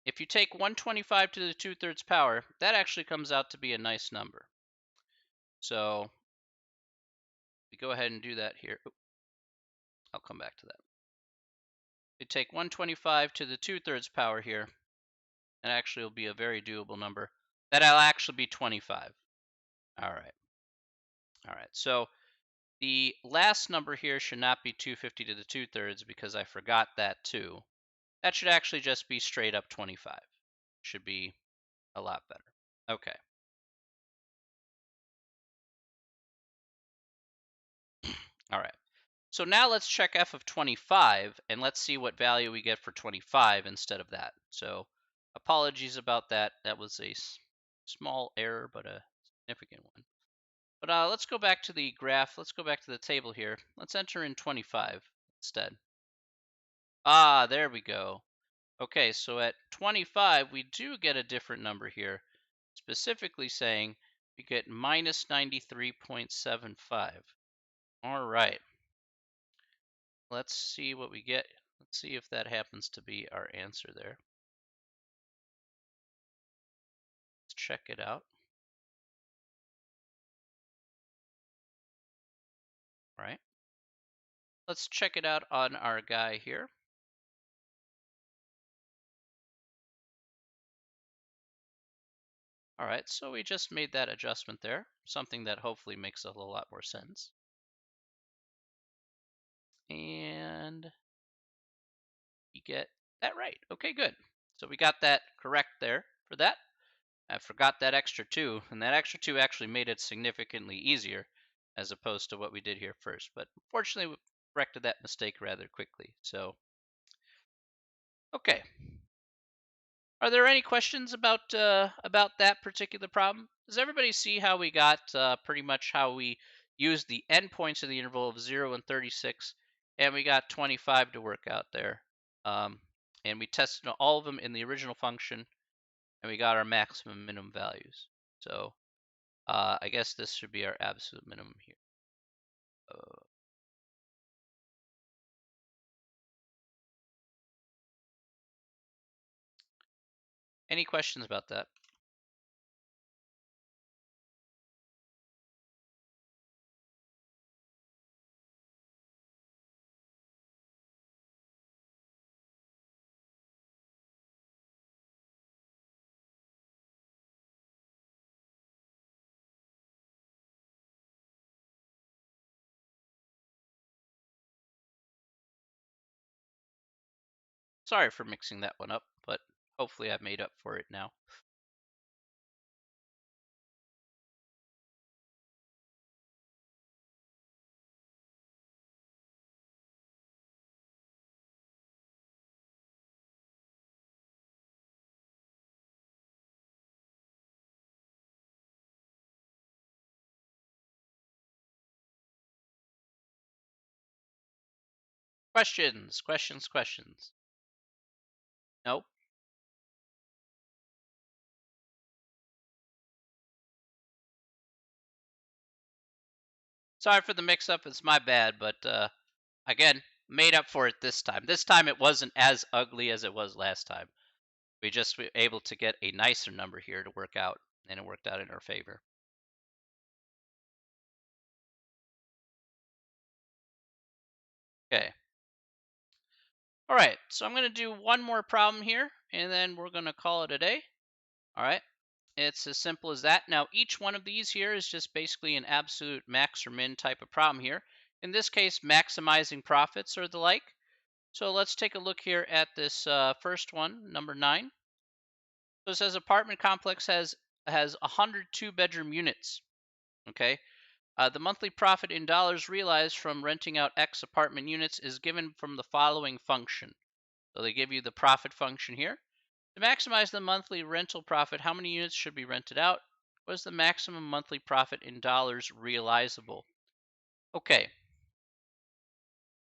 if you take 125 to the 2/3 power, that actually comes out to be a nice number. So we go ahead and do that here. I'll come back to that. We take 125 to the 2/3 power here, and actually will be a very doable number. That'll actually be 25. All right. All right. So the last number here should not be 250 to the 2/3 because I forgot that too. That should actually just be straight up 25. Should be a lot better. Okay. All right. So now let's check f of 25 and let's see what value we get for 25 instead of that. So apologies about that. That was a small error, but a significant one. But let's go back to the graph. Let's go back to the table here. Let's enter in 25 instead. Ah, there we go. Okay, so at 25, we do get a different number here, specifically saying we get minus 93.75. All right. Let's see what we get. Let's see if that happens to be our answer there. Let's check it out. All right. Let's check it out on our guy here. All right, so we just made that adjustment there, something that hopefully makes a whole lot more sense. And you get that right. Okay, good. So we got that correct there for that. I forgot that extra 2, and that extra 2 actually made it significantly easier as opposed to what we did here first. But fortunately, we corrected that mistake rather quickly. So, okay. Are there any questions about that particular problem? Does everybody see how we got pretty much how we used the endpoints of the interval of 0 and 36, and we got 25 to work out there, and we tested all of them in the original function, and we got our maximum minimum values. So I guess this should be our absolute minimum here. Any questions about that? Sorry for mixing that one up, but hopefully I've made up for it now. Questions, questions, questions. Nope. Sorry for the mix-up. It's my bad, but again, made up for it this time. This time it wasn't as ugly as it was last time. We just were able to get a nicer number here to work out, and it worked out in our favor. Okay. All right, so I'm going to do one more problem here, and then we're going to call it a day. All right. It's as simple as that. Now, each one of these here is just basically an absolute max or min type of problem here. in this case, maximizing profits or the like. So let's take a look here at this first one, number 9. So it says apartment complex has 102 bedroom units. Okay. The monthly profit in dollars realized from renting out X apartment units is given from the following function. So they give you the profit function here. To maximize the monthly rental profit, how many units should be rented out? What is the maximum monthly profit in dollars realizable? Okay,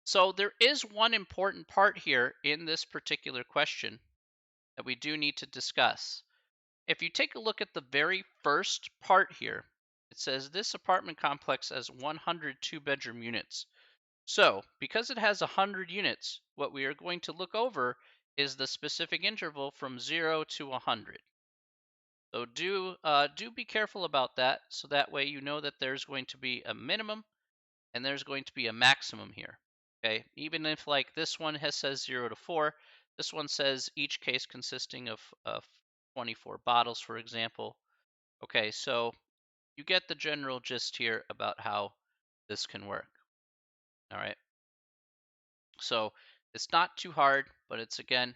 so there is one important part here in this particular question that we do need to discuss. If you take a look at the very first part here, it says this apartment complex has 102 bedroom units. So, because it has 100 units, what we are going to look over is the specific interval from 0 to 100. So do be careful about that, so that way you know that there's going to be a minimum and there's going to be a maximum here. Okay, even if like this one says 0 to 4, this one says each case consisting of 24 bottles, for example. Okay, so you get the general gist here about how this can work. All right, so it's not too hard, but it's again,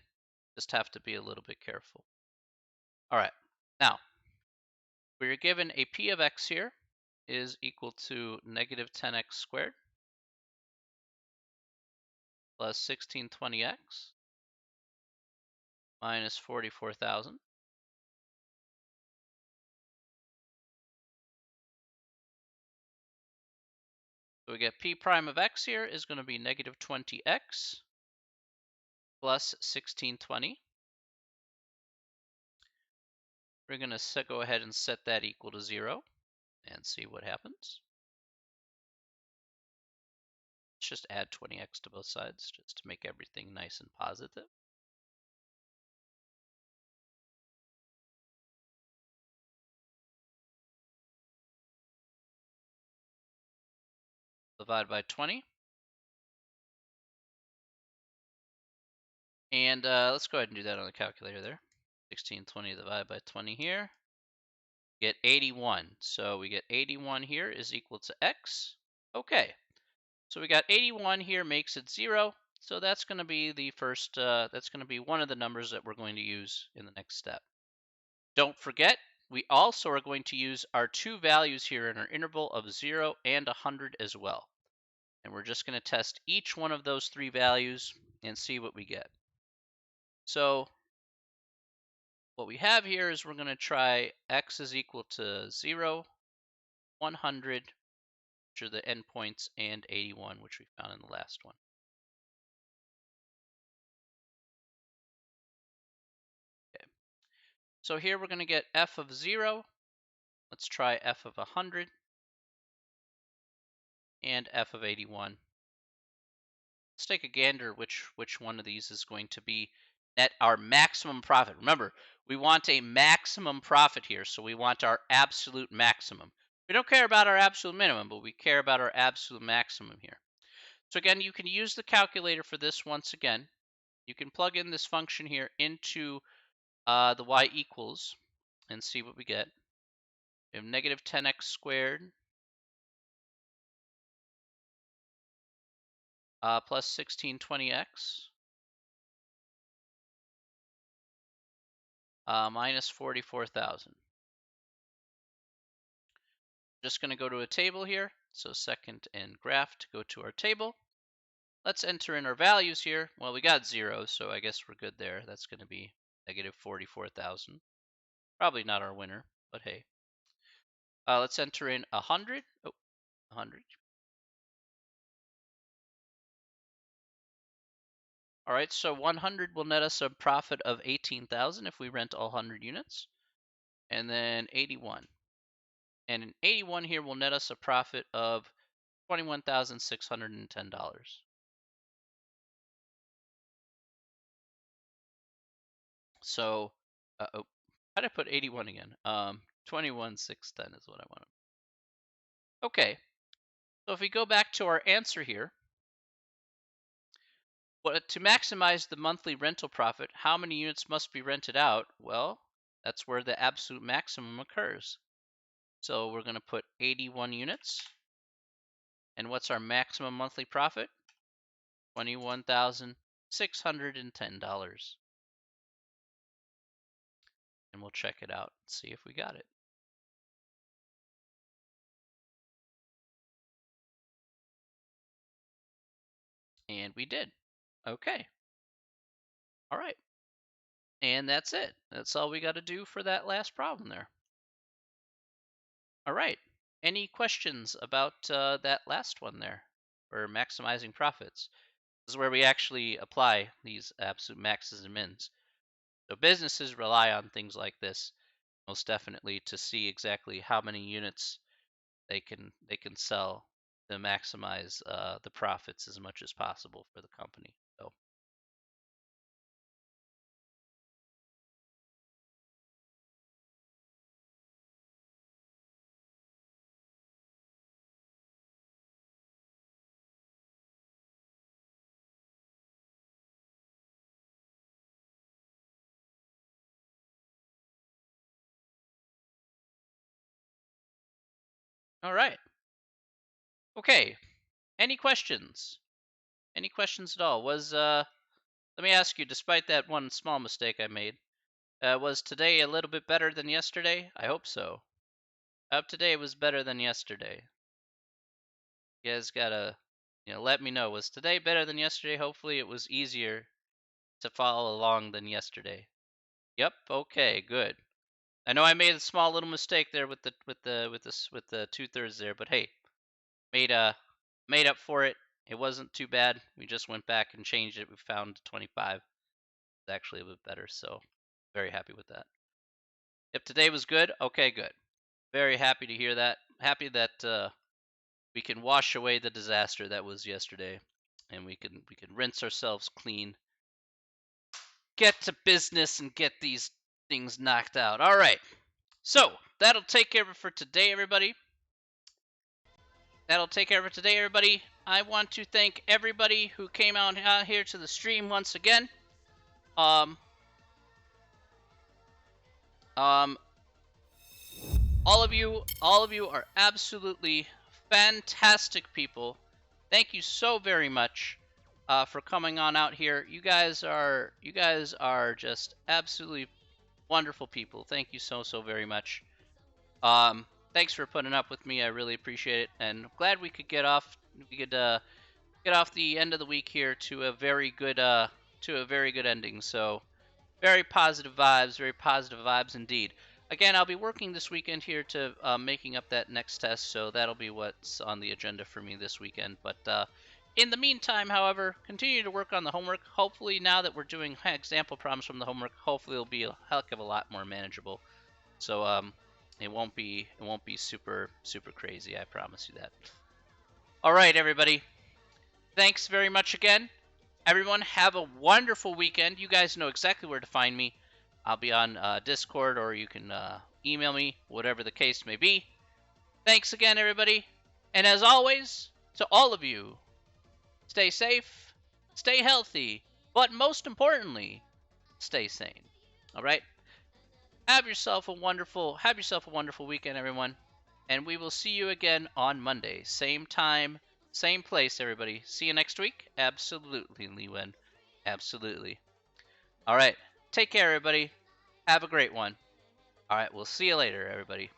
just have to be a little bit careful. All right, now we're given a p of x here is equal to negative 10x squared plus 1620x minus 44,000. So we get p prime of x here is going to be negative 20x plus 1620. We're going to go ahead and set that equal to 0 and see what happens. Let's just add 20x to both sides just to make everything nice and positive. Divide by 20. And let's go ahead and do that on the calculator there. 1620 divided by 20 here. Get 81. So we get 81 here is equal to x. Okay. So we got 81 here makes it 0. So that's going to be the first, that's going to be one of the numbers that we're going to use in the next step. Don't forget, we also are going to use our two values here in our interval of 0 and 100 as well. And we're just going to test each one of those three values and see what we get. So what we have here is we're going to try x is equal to 0, 100, which are the endpoints, and 81, which we found in the last one. Okay. So here we're going to get f of 0. Let's try f of 100 and f of 81. Let's take a gander which one of these is going to be at our maximum profit. Remember, we want a maximum profit here, so we want our absolute maximum. We don't care about our absolute minimum, but we care about our absolute maximum here. So again, you can use the calculator for this once again. You can plug in this function here into the y equals and see what we get. We have negative 10x squared plus 1620x minus 44,000. Just going to go to a table here. So second and graph to go to our table. Let's enter in our values here. Well, we got 0, so I guess we're good there. That's going to be negative 44,000. Probably not our winner, but hey. Let's enter in 100. Oh, 100. All right, so 100 will net us a profit of 18,000 if we rent all 100 units. And then 81. And in 81 here will net us a profit of $21,610. So, oh, how did I put 81 again? 21,610 is what I want. Okay, so if we go back to our answer here, to maximize the monthly rental profit, how many units must be rented out? Well, that's where the absolute maximum occurs. So we're going to put 81 units. And what's our maximum monthly profit? $21,610. And we'll check it out and see if we got it. And we did. Okay. All right. And that's it. That's all we got to do for that last problem there. All right. Any questions about that last one there for maximizing profits? This is where we actually apply these absolute maxes and mins. So businesses rely on things like this most definitely to see exactly how many units they can sell to maximize the profits as much as possible for the company. So all right. Okay. Any questions? Any questions at all? Let me ask you, despite that one small mistake I made, was today a little bit better than yesterday? I hope so. I hope today was better than yesterday. You guys gotta, let me know. Was today better than yesterday? Hopefully, it was easier to follow along than yesterday. Yep. Okay. Good. I know I made a small little mistake there with the 2/3 there, but hey, made made up for it. It wasn't too bad. We just went back and changed it. We found 25. It's actually a bit better, so very happy with that. If today was good, okay, good. Very happy to hear that. Happy that we can wash away the disaster that was yesterday, and we can rinse ourselves clean, get to business, and get these things knocked out. All right. So that'll take care of it for today, everybody. That'll take care of it today, everybody. I want to thank everybody who came out here to the stream once again. Um, um, all of you are absolutely fantastic people. Thank you so very much for coming on out here. You guys are just absolutely wonderful people. Thank you so very much. Thanks for putting up with me. I really appreciate it, and glad we could get off. We could get off the end of the week here to a very good ending. So very positive vibes indeed. Again, I'll be working this weekend here to making up that next test, so that'll be what's on the agenda for me this weekend. But in the meantime, however, continue to work on the homework. Hopefully, now that we're doing example problems from the homework, hopefully it'll be a heck of a lot more manageable. So it won't be super crazy. I promise you that. All right, everybody. Thanks very much again. Everyone, have a wonderful weekend. You guys know exactly where to find me. I'll be on Discord, or you can email me, whatever the case may be. Thanks again, everybody. And as always, to all of you, stay safe, stay healthy, but most importantly, stay sane. All right? Have yourself a wonderful weekend, everyone. And we will see you again on Monday. Same time, same place, everybody. See you next week? Absolutely, Liwen. Absolutely. All right. Take care, everybody. Have a great one. All right. We'll see you later, everybody.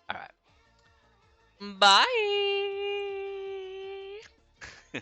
All right. Bye.